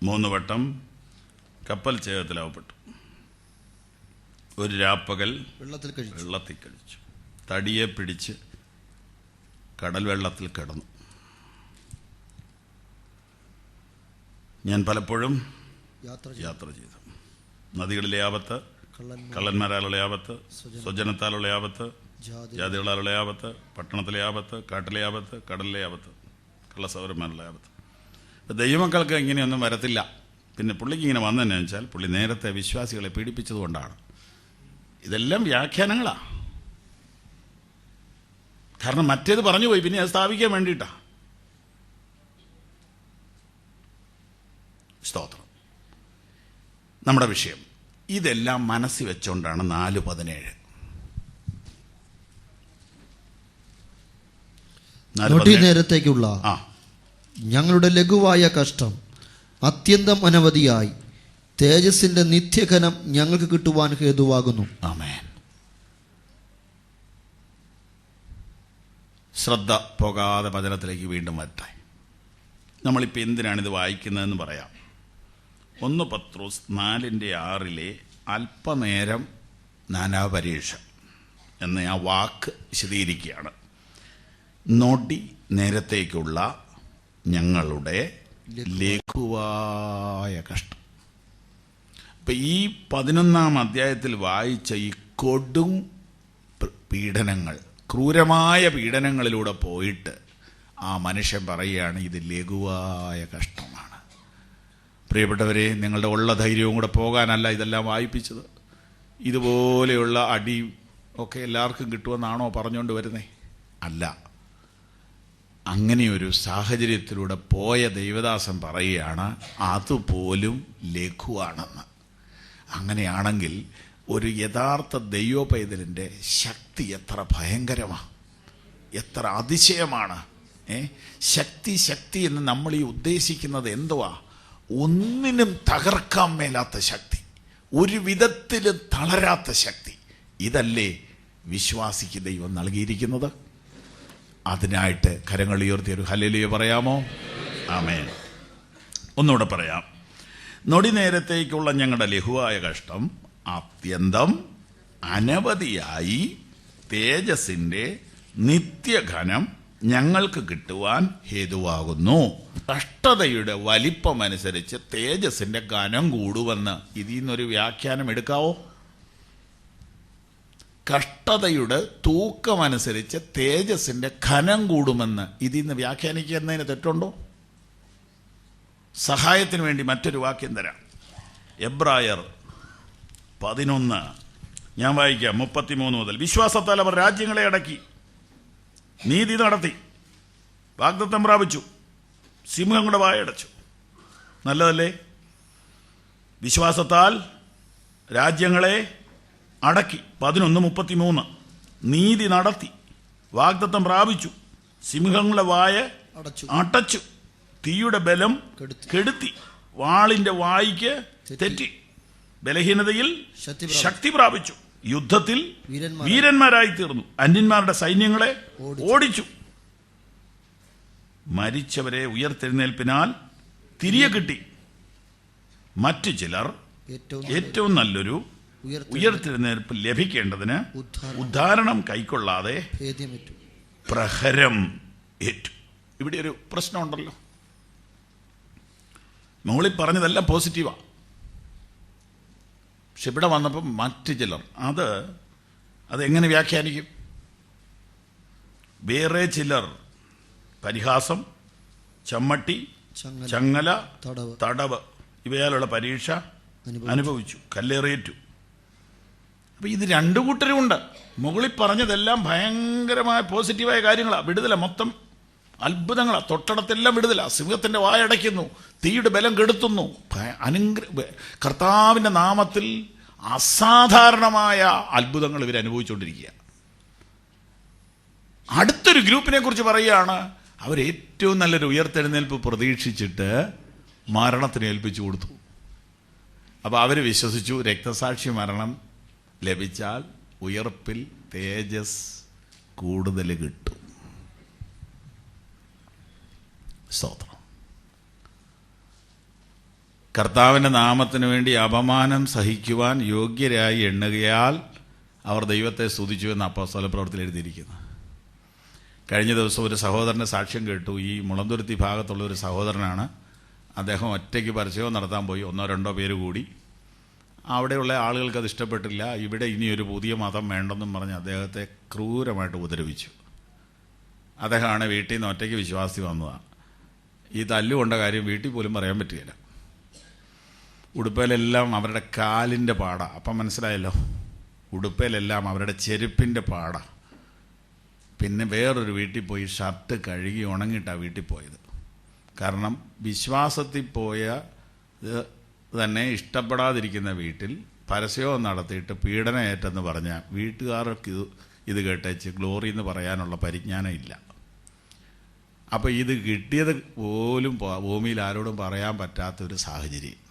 3 വട്ടം കപ്പൽ ചേതത്തിലാവപ്പെട്ടു. ഒരു രാപ്പകൽ വെള്ളത്തിൽ കഴിച്ചു. തടിയെ പിടിച്ച് കടൽ വെള്ളത്തിൽ കിടന്നു. ഞാൻ പലപ്പോഴും യാത്ര ചെയ്തു. നദികളിലെ ആപത്ത്, കള്ളന്മാരാലുള്ള ആപത്ത്, സ്വജനത്താലുള്ള ആപത്ത്, ജാതികളാലുള്ള ആപത്ത്, പട്ടണത്തിലെ ആപത്ത്, കാട്ടിലെ ആപത്ത്, കടലിലെ ആപത്ത്, കള്ളസൗരന്മാരുടെ ആപത്ത്. ദൈവമക്കൾക്ക് ഇങ്ങനെയൊന്നും വരത്തില്ല. പിന്നെ പുള്ളിക്ക് ഇങ്ങനെ വന്നതെന്നു വെച്ചാൽ പുള്ളി നേരത്തെ വിശ്വാസികളെ പീഡിപ്പിച്ചതുകൊണ്ടാണ്. ഇതെല്ലാം വ്യാഖ്യാനങ്ങളാണ്. കാരണം മറ്റേത് പറഞ്ഞു പോയി, പിന്നെ അത് സ്ഥാപിക്കാൻ വേണ്ടിയിട്ടാ. സ്തോത്രം. നമ്മുടെ വിഷയം ഇതെല്ലാം മനസ്സിൽ വെച്ചുകൊണ്ടാണ് 4:17 നേരത്തേക്കുള്ള ഞങ്ങളുടെ ലഘുവായ കഷ്ടം അത്യന്തം അനവധിയായി തേജസ്സിന്റെ നിത്യഘനം ഞങ്ങൾക്ക് കിട്ടുവാൻ ഹേതുവാകുന്നു. ആമേൻ. ശ്രദ്ധ പോകാതെ വചനത്തിലേക്ക് വീണ്ടും വരട്ടെ. നമ്മളിപ്പോൾ എന്തിനാണിത് വായിക്കുന്നതെന്ന് പറയാം. 1 പത്രോസ് 4:6 അല്പനേരം നാനാപരീക്ഷ എന്ന ആ വാക്ക് വിശദീകരിക്കുകയാണ്. നൊടി നേരത്തേക്കുള്ള ഞങ്ങളുടെ ലഘുവായ കഷ്ടം. ഇപ്പം ഈ 11-ാം അധ്യായത്തിൽ വായിച്ച ഈ കൊടും പീഡനങ്ങൾ, ക്രൂരമായ പീഡനങ്ങളിലൂടെ പോയിട്ട് ആ മനുഷ്യൻ പറയുകയാണ് ഇത് ലഘുവായ കഷ്ടമാണ്. പ്രിയപ്പെട്ടവരെ, നിങ്ങളുടെ ഉള്ള ധൈര്യവും കൂടെ പോകാനല്ല ഇതെല്ലാം വായിപ്പിച്ചത്. ഇതുപോലെയുള്ള അടി ഒക്കെ എല്ലാവർക്കും കിട്ടുമെന്നാണോ പറഞ്ഞുകൊണ്ട് വരുന്നേ? അല്ല. അങ്ങനെയൊരു സാഹചര്യത്തിലൂടെ പോയ ദൈവദാസൻ പറയുകയാണ് അതുപോലും ലഘുവാണെന്ന്. അങ്ങനെയാണെങ്കിൽ ഒരു യഥാർത്ഥ ദൈവപൈതലിൻ്റെ ശക്തി എത്ര ഭയങ്കരമാണ്, എത്ര അതിശയമാണ്. ശക്തി എന്ന് നമ്മൾ ഈ ഉദ്ദേശിക്കുന്നത് എന്തുവാ? ഒന്നിനും തകർക്കാൻ മേലാത്ത ശക്തി, ഒരു വിധത്തിലും തളരാത്ത ശക്തി. ഇതല്ലേ വിശ്വാസിക്ക് ദൈവം നൽകിയിരിക്കുന്നത്? അതിനായിട്ട് കരങ്ങൾ ഉയർത്തി ഒരു ഹല്ലേലൂയ പറയാമോ? ആമേൻ. ഒന്നുകൂടെ പറയാം. നൊടി നേരത്തേക്കുള്ള ഞങ്ങളുടെ ലഘുവായ കഷ്ടം അത്യന്തം അനവധിയായി തേജസ്സിൻ്റെ നിത്യഘനം ഞങ്ങൾക്ക് കിട്ടുവാൻ ഹേതുവാകുന്നു. കഷ്ടതയുടെ വലിപ്പമനുസരിച്ച് തേജസ്സിൻ്റെ ഘനം കൂടുമെന്ന് ഇതിൽ നിന്നൊരു വ്യാഖ്യാനം എടുക്കാവോ? കഷ്ടതയുടെ തൂക്കമനുസരിച്ച് തേജസ്സിൻ്റെ ഘനം കൂടുമെന്ന് ഇതിൽ നിന്ന് വ്യാഖ്യാനിക്കുന്നതിന് തെറ്റുണ്ടോ? സഹായത്തിന് വേണ്ടി മറ്റൊരു വാക്യം തരാം. എബ്രായർ 11 ഞാൻ വായിക്കാം, 33 മുതൽ. വിശ്വാസത്താൽ അവർ രാജ്യങ്ങളെ അടക്കി, നീതി നടത്തി, വാഗ്ദത്തം പ്രാപിച്ചു, സിംഹങ്ങളുടെ വായടച്ചു. നല്ലതല്ലേ? വിശ്വാസത്താൽ രാജ്യങ്ങളെ അടക്കി. 11:33. നീതി നടത്തി, വാഗ്ദത്തം പ്രാപിച്ചു, സിംഹങ്ങളുടെ വായ അടച്ചു, തീയുടെ ബലം കെടുത്തി, വാളിന്റെ വായ്ക്ക് തെറ്റി, ബലഹീനതയിൽ ശക്തി പ്രാപിച്ചു, യുദ്ധത്തിൽ വീരന്മാരായി തീർന്നു, അന്യന്മാരുടെ സൈന്യങ്ങളെ ഓടിച്ചു, മരിച്ചവരെ ഉയർത്തെഴുന്നേൽപ്പിനാൽ തിരികെ കിട്ടി, മറ്റു ചിലർ ഏറ്റവും നല്ലൊരു ഉയർത്തെഴുന്നേൽപ്പ് ലഭിക്കേണ്ടതിന് ഉദ്ധാരണം കൈക്കൊള്ളാതെ പ്രഹരം ഏറ്റു. ഇവിടെ ഒരു പ്രശ്നമുണ്ടല്ലോ. മുകളിൽ പറഞ്ഞതെല്ലാം പോസിറ്റീവാ, പക്ഷെ ഇവിടെ വന്നപ്പം മറ്റു ചിലർ അതെങ്ങനെ വ്യാഖ്യാനിക്കും? വേറെ ചിലർ പരിഹാസം, ചമ്മട്ടി, ചങ്ങല, തടവ് ഇവയാലുള്ള പരീക്ഷ അനുഭവിച്ചു, കല്ലേറേറ്റു. അപ്പം ഇത് രണ്ടു കൂട്ടരുമുണ്ട്. മുകളിൽ പറഞ്ഞതെല്ലാം ഭയങ്കരമായ പോസിറ്റീവായ കാര്യങ്ങളാണ്. വിടുതല, മൊത്തം അത്ഭുതങ്ങളാണ്. തൊട്ടടത്തെല്ലാം വിടുതല. സിംഹത്തിൻ്റെ വായടയ്ക്കുന്നു, തീയുടെ ബലം കെടുത്തുന്നു. കർത്താവിൻ്റെ നാമത്തിൽ അസാധാരണമായ അത്ഭുതങ്ങൾ ഇവർ അനുഭവിച്ചുകൊണ്ടിരിക്കുക. അടുത്തൊരു ഗ്രൂപ്പിനെ കുറിച്ച് പറയുകയാണ്, അവർ ഏറ്റവും നല്ലൊരു ഉയർത്തെഴുന്നേൽപ്പ് പ്രതീക്ഷിച്ചിട്ട് മരണത്തിന് ഏൽപ്പിച്ചു കൊടുത്തു. അപ്പോൾ അവർ വിശ്വസിച്ചു രക്തസാക്ഷി മരണം ലഭിച്ചാൽ ഉയർപ്പിൽ തേജസ് കൂടുതൽ കിട്ടും. സ്തോത്രം. കർത്താവിൻ്റെ നാമത്തിന് വേണ്ടി അപമാനം സഹിക്കുവാൻ യോഗ്യരായി എണ്ണുകയാൽ അവർ ദൈവത്തെ സ്തുതിച്ചു എന്ന് അപ്പോസ്തല പ്രവൃത്തിയിൽ എഴുതിയിരിക്കുന്നു. കഴിഞ്ഞ ദിവസം ഒരു സഹോദരൻ്റെ സാക്ഷ്യം കേട്ടു. ഈ മുളന്തുരുത്തി ഭാഗത്തുള്ള ഒരു സഹോദരനാണ്. അദ്ദേഹം ഒറ്റയ്ക്ക് പരിചയം നടത്താൻ പോയി. 1-2 പേര് കൂടി. അവിടെയുള്ള ആളുകൾക്ക് അത് ഇഷ്ടപ്പെട്ടില്ല. ഇവിടെ ഇനിയൊരു പുതിയ മതം വേണ്ടെന്നും പറഞ്ഞ് അദ്ദേഹത്തെ ക്രൂരമായിട്ട് ഉപദ്രവിച്ചു. അദ്ദേഹമാണ് വീട്ടിൽ നിന്ന് ഒറ്റയ്ക്ക് വിശ്വാസി വന്നതാണ്. ഈ തല്ലുകൊണ്ട കാര്യം വീട്ടിൽ പോലും പറയാൻ പറ്റുകയില്ല. ഉടുപ്പയിലെല്ലാം അവരുടെ കാലിൻ്റെ പാട. അപ്പം മനസ്സിലായല്ലോ, ഉടുപ്പയിലെല്ലാം അവരുടെ ചെരുപ്പിൻ്റെ പാട. പിന്നെ വേറൊരു വീട്ടിൽ പോയി ഷർട്ട് കഴുകി ഉണങ്ങിയിട്ടാണ് വീട്ടിൽ പോയത്. കാരണം വിശ്വാസത്തിൽ പോയ തന്നെ ഇഷ്ടപ്പെടാതിരിക്കുന്ന വീട്ടിൽ പരസ്യവും നടത്തിയിട്ട് പീഡനമേറ്റെന്ന് പറഞ്ഞാൽ വീട്ടുകാർക്ക് ഇത് കേട്ടേച്ച് ഗ്ലോറി എന്ന് പറയാനുള്ള പരിജ്ഞാനം ഇല്ല. അപ്പോൾ ഇത് കിട്ടിയത് പോലും ഭൂമിയിൽ ആരോടും പറയാൻ പറ്റാത്തൊരു സാഹചര്യം.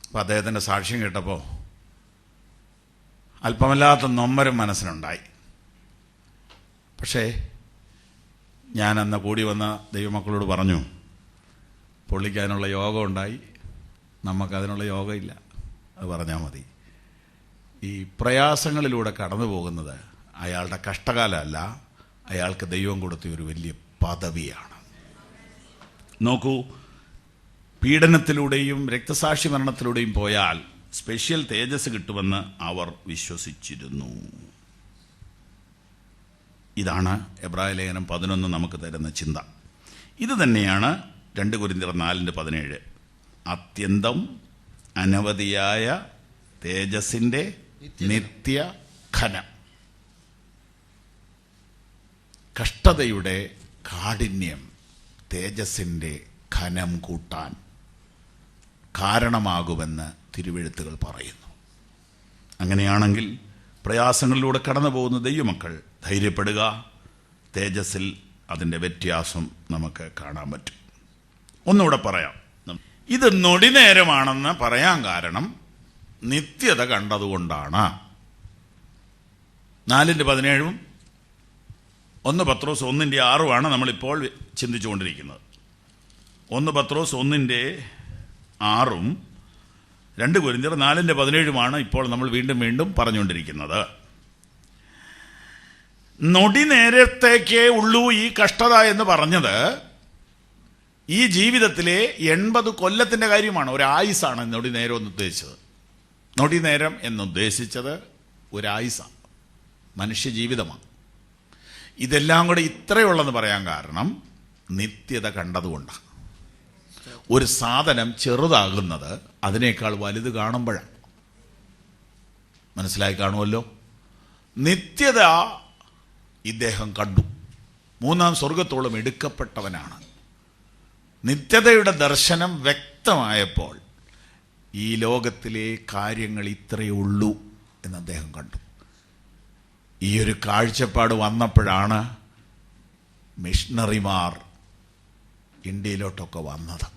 അപ്പോൾ അദ്ദേഹത്തിൻ്റെ സാക്ഷ്യം കേട്ടപ്പോൾ അല്പമല്ലാത്ത നൊമ്പരം മനസ്സിനുണ്ടായി. പക്ഷേ ഞാൻ അന്ന് കൂടി വന്ന ദൈവമക്കളോട് പറഞ്ഞു, പൊള്ളിക്കാനുള്ള യോഗം ഉണ്ടായി, നമുക്കതിനുള്ള യോഗമില്ല, അത് പറഞ്ഞാൽ മതി. ഈ പ്രയാസങ്ങളിലൂടെ കടന്നു പോകുന്നത് അയാളുടെ കഷ്ടകാലമല്ല, അയാൾക്ക് ദൈവം കൊടുത്ത ഒരു വലിയ പദവിയാണ്. നോക്കൂ, പീഡനത്തിലൂടെയും രക്തസാക്ഷി മരണത്തിലൂടെയും പോയാൽ സ്പെഷ്യൽ തേജസ് കിട്ടുമെന്ന് അവർ വിശ്വസിച്ചിരുന്നു. ഇതാണ് എബ്രായ ലേഖനം 11 നമുക്ക് തരുന്ന ചിന്ത. ഇത് തന്നെയാണ് 2 കൊരിന്ത്യർ 4:17 അത്യന്തം അനവധിയായ തേജസ്സിൻ്റെ നിത്യ ഘനം. കഷ്ടതയുടെ കാഠിന്യം തേജസ്സിൻ്റെ ഘനം കൂട്ടാൻ കാരണമാകുമെന്ന് തിരുവെഴുത്തുകൾ പറയുന്നു. അങ്ങനെയാണെങ്കിൽ പ്രയാസങ്ങളിലൂടെ കടന്നു പോകുന്ന ദൈവമക്കൾ ധൈര്യപ്പെടുക. തേജസ്സിൽ അതിൻ്റെ വ്യത്യാസം നമുക്ക് കാണാൻ പറ്റും. ഒന്നുകൂടെ പറയാം, ഇത് നൊടിനേരമാണെന്ന് പറയാൻ കാരണം നിത്യത കണ്ടതുകൊണ്ടാണ്. 4:17 1 പത്രോസ് 1:6 നമ്മളിപ്പോൾ ചിന്തിച്ചുകൊണ്ടിരിക്കുന്നത്. 1 പത്രോസ് 1:6 2 കൊരിന്ത്യർ 4:17 ഇപ്പോൾ നമ്മൾ വീണ്ടും പറഞ്ഞുകൊണ്ടിരിക്കുന്നത്. നൊടി നേരത്തേക്കേ ഉള്ളൂ ഈ കഷ്ടത എന്ന് പറഞ്ഞത് ഈ ജീവിതത്തിലെ 80 കൊല്ലത്തിൻ്റെ കാര്യമാണ്. ഒരായുസാണ് നൊടി നേരം എന്ന് ഉദ്ദേശിച്ചത്. നൊടി നേരം എന്നുദ്ദേശിച്ചത് ഒരായുസാണ്, മനുഷ്യജീവിതമാണ്. ഇതെല്ലാം കൂടെ ഇത്രയുള്ളതെന്ന് പറയാൻ കാരണം നിത്യത കണ്ടതുകൊണ്ടാണ്. ഒരു സാധനം ചെറുതാകുന്നത് അതിനേക്കാൾ വലുത് കാണുമ്പോഴാണ്. മനസ്സിലായി കാണുമല്ലോ. നിത്യത ഇദ്ദേഹം കണ്ടു. 3-ാം സ്വർഗത്തോളം എടുക്കപ്പെട്ടവനാണ്. നിത്യതയുടെ ദർശനം വ്യക്തമായപ്പോൾ ഈ ലോകത്തിലെ കാര്യങ്ങൾ ഇത്രയേ ഉള്ളൂ എന്ന് അദ്ദേഹം കണ്ടു. ഈ ഒരു കാഴ്ചപ്പാട് വന്നപ്പോഴാണ് മിഷണറിമാർ ഇന്ത്യയിലോട്ടൊക്കെ വന്നത്.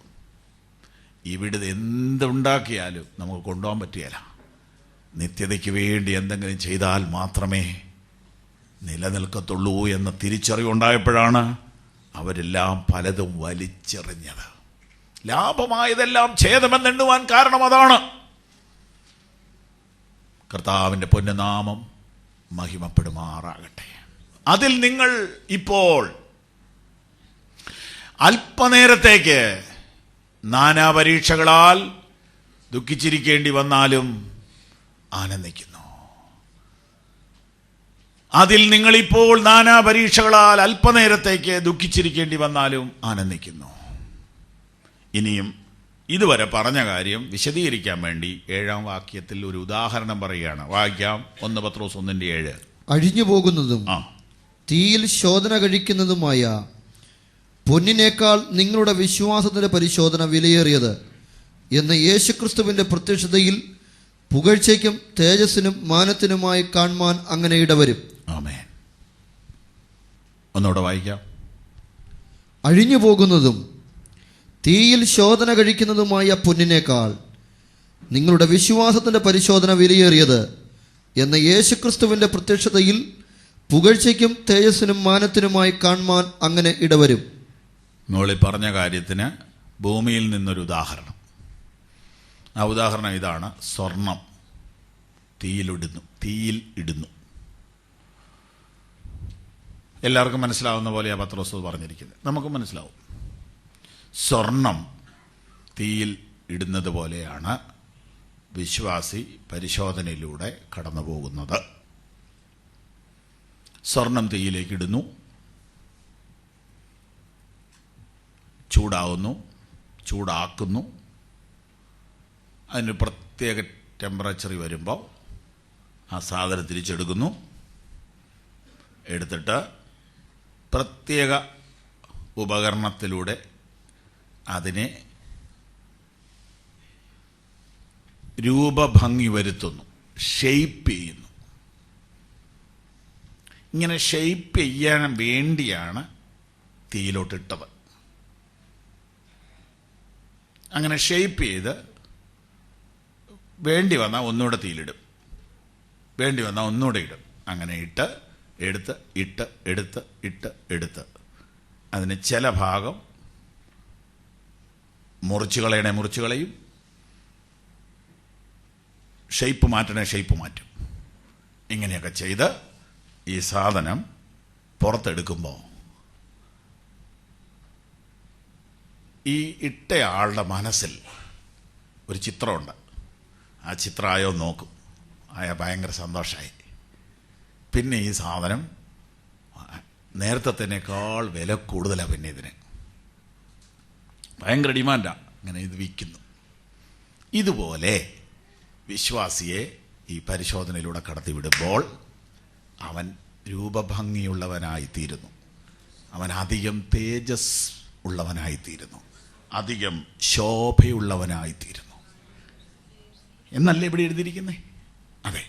ഇവിടെ എന്തുണ്ടാക്കിയാലും നമുക്ക് കൊണ്ടുപോകാൻ പറ്റുകയില്ല. നിത്യതയ്ക്ക് വേണ്ടി എന്തെങ്കിലും ചെയ്താൽ മാത്രമേ നിലനിൽക്കത്തുള്ളൂ എന്ന തിരിച്ചറിവുണ്ടായപ്പോഴാണ് അവരെല്ലാം പലതും വലിച്ചെറിഞ്ഞത്. ലാഭമായതെല്ലാം ഛേദമെന്നെണ്ണുവാൻ കാരണം അതാണ്. കർത്താവിൻ്റെ പൊന്നുനാമം മഹിമപ്പെടുമാറാകട്ടെ. അതിൽ നിങ്ങൾ ഇപ്പോൾ അല്പനേരത്തേക്ക് നാനാപരീക്ഷകളാൽ ദുഃഖിച്ചിരിക്കേണ്ടി വന്നാലും ആനന്ദിക്കുന്നു. അതിൽ നിങ്ങളിപ്പോൾ നാനാപരീക്ഷകളാൽ അല്പനേരത്തേക്ക് ദുഃഖിച്ചിരിക്കേണ്ടി വന്നാലും ആനന്ദിക്കുന്നു. ഇനിയും ഇതുവരെ പറഞ്ഞ കാര്യം വിശദീകരിക്കാൻ വേണ്ടി 7-ാം വാക്യത്തിൽ ഒരു ഉദാഹരണം പറയുകയാണ്. വായിക്കാം. 1 പത്രോസ് 1:7 അഴിഞ്ഞു പോകുന്നതും തീയിൽ ശോധന കഴിക്കുന്നതുമായ പൊന്നിനേക്കാൾ നിങ്ങളുടെ വിശ്വാസത്തിന്റെ പരിശോധന വിലയേറിയത് എന്ന് യേശുക്രിസ്തുവിന്റെ പ്രത്യക്ഷതയിൽ പുകഴ്ചയ്ക്കും തേജസ്സിനും മാനത്തിനുമായി കാണുവാൻ അങ്ങനെ ഇടവരും. ആമേൻ. ഒന്നുകൂടെ വായിക്കാം. അഴിഞ്ഞു പോകുന്നതും തീയിൽ ശോധന കഴിക്കുന്നതുമായ പൊന്നിനേക്കാൾ നിങ്ങളുടെ വിശ്വാസത്തിന്റെ പരിശോധന വിലയേറിയത് എന്ന് യേശുക്രിസ്തുവിന്റെ പ്രത്യക്ഷതയിൽ പുകഴ്ചയ്ക്കും തേജസ്സിനും മാനത്തിനുമായി കാണുവാൻ അങ്ങനെ ഇടവരും. മോളി പറഞ്ഞ കാര്യത്തിന് ഭൂമിയിൽ നിന്നൊരു ഉദാഹരണം. ആ ഉദാഹരണം ഇതാണ്. സ്വർണം തീയിൽ ഇടുന്നു. എല്ലാവർക്കും മനസ്സിലാവുന്ന പോലെയാണ് പത്രോസ് പറഞ്ഞിരിക്കുന്നത്. നമുക്ക് മനസ്സിലാവും. സ്വർണം തീയിൽ ഇടുന്നത് പോലെയാണ് വിശ്വാസി പരിശോധനയിലൂടെ കടന്നു പോകുന്നത്. സ്വർണം തീയിലേക്ക് ഇടുന്നു, ചൂടാക്കുന്നു. അതിന് പ്രത്യേക ടെമ്പറേച്ചർ വരുമ്പോൾ ആ സാധനം തിരിച്ചെടുക്കുന്നു. എടുത്തിട്ട് പ്രത്യേക ഉപകരണത്തിലൂടെ അതിനെ രൂപഭംഗി വരുത്തുന്നു, ഷെയ്പ്പ് ചെയ്യുന്നു. ഇങ്ങനെ ഷെയ്പ്പ് ചെയ്യാൻ വേണ്ടിയാണ് തീയിലോട്ടിട്ടത്. അങ്ങനെ ഷെയ്പ്പ് ചെയ്ത് വേണ്ടി വന്നാൽ ഒന്നുകൂടെ തീയിലിടും, വേണ്ടി വന്നാൽ ഒന്നുകൂടെ ഇടും. അങ്ങനെ എടുത്ത് അതിന് ചില ഭാഗം മുറിച്ച് കളയും, ഷേപ്പ് മാറ്റും. ഇങ്ങനെയൊക്കെ ചെയ്ത് ഈ സാധനം പുറത്തെടുക്കുമ്പോൾ ഈ ഇട്ടയാളുടെ മനസ്സിൽ ഒരു ചിത്രമുണ്ട്. ആ ചിത്രമായോ നോക്കും, ഭയങ്കര സന്തോഷമായി. പിന്നെ ഈ സാധനം നേരത്തേക്കാൾ വില കൂടുതലാണ്. പിന്നെ ഇതിന് ഭയങ്കര ഡിമാൻഡാണ്. അങ്ങനെ ഇത് വിൽക്കുന്നു. ഇതുപോലെ വിശ്വാസിയെ ഈ പരിശോധനയിലൂടെ കടത്തിവിടുമ്പോൾ അവൻ രൂപഭംഗിയുള്ളവനായിത്തീരുന്നു, അവൻ അധികം തേജസ് ഉള്ളവനായിത്തീരുന്നു, അധികം ശോഭയുള്ളവനായിത്തീരുന്നു എന്നല്ലേ ഇവിടെ എഴുതിയിരിക്കുന്നേ? അതെ.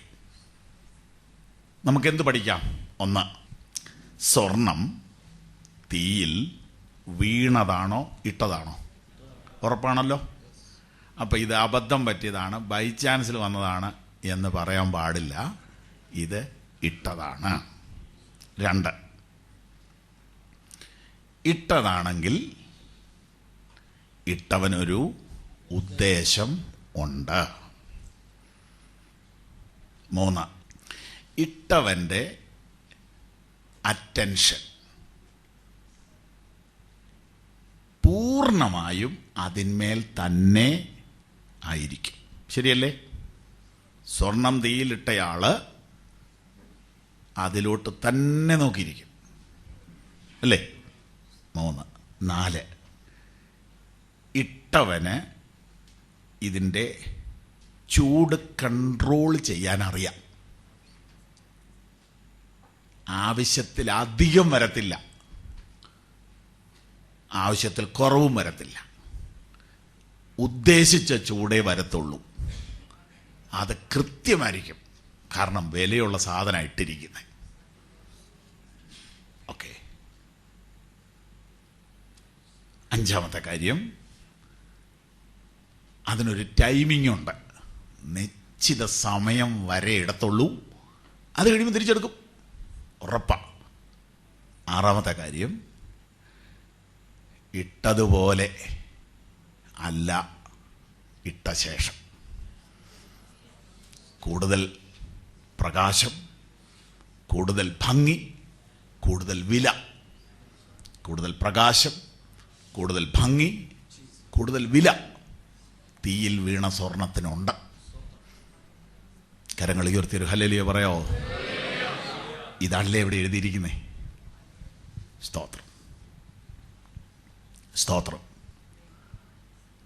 നമുക്കെന്ത് പഠിക്കാം? ഒന്ന്, സ്വർണം തീയിൽ വീണതാണോ ഇട്ടതാണോ? ഉറപ്പാണല്ലോ. അപ്പം ഇത് അബദ്ധം പറ്റിയതാണ്, ബൈ ചാൻസിൽ വന്നതാണ് എന്ന് പറയാൻ പാടില്ല. ഇത് ഇട്ടതാണ്. 2, ഇട്ടതാണെങ്കിൽ ഇട്ടവനൊരു ഉദ്ദേശം ഉണ്ട്. 3, ഇട്ടവൻ്റെ അറ്റൻഷൻ പൂർണ്ണമായും അതിന്മേൽ തന്നെ ആയിരിക്കും. ശരിയല്ലേ? സ്വർണം തീയിലിട്ടയാള് അതിലോട്ട് തന്നെ നോക്കിയിരിക്കും, അല്ലേ? 3. 4, ഇട്ടവന് ഇതിൻ്റെ ചൂട് കൺട്രോൾ ചെയ്യാൻ അറിയാം. ആവശ്യത്തിൽ അധികം വരത്തില്ല, ആവശ്യത്തിൽ കുറവും വരത്തില്ല. ഉദ്ദേശിച്ച ചൂടേ വരത്തുള്ളൂ. അത് കൃത്യമായിരിക്കും, കാരണം വിലയുള്ള സാധനം ഇട്ടിരിക്കുന്നത്. ഓക്കെ. 5-ാമത്തെ കാര്യം, അതിനൊരു ടൈമിംഗ് ഉണ്ട്. നിശ്ചിത സമയം വരെ ഇടത്തുള്ളൂ, അത് കഴിയുമ്പോൾ തിരിച്ചെടുക്കും, ഉറപ്പാണ്. 6-ാമത്തെ കാര്യം, ഇട്ടതുപോലെ അല്ല ഇട്ട ശേഷം. കൂടുതൽ പ്രകാശം, കൂടുതൽ ഭംഗി, കൂടുതൽ വില. കൂടുതൽ പ്രകാശം, കൂടുതൽ ഭംഗി, കൂടുതൽ വില തീയിൽ വീണ സ്വർണത്തിനുണ്ട്. കരങ്ങൾ ഉയർത്തി ഒരു ഹല്ലേലൂയ പറയാമോ? ഇതാണല്ലേ ഇവിടെ എഴുതിയിരിക്കുന്നേ. സ്തോത്രം, സ്തോത്രം.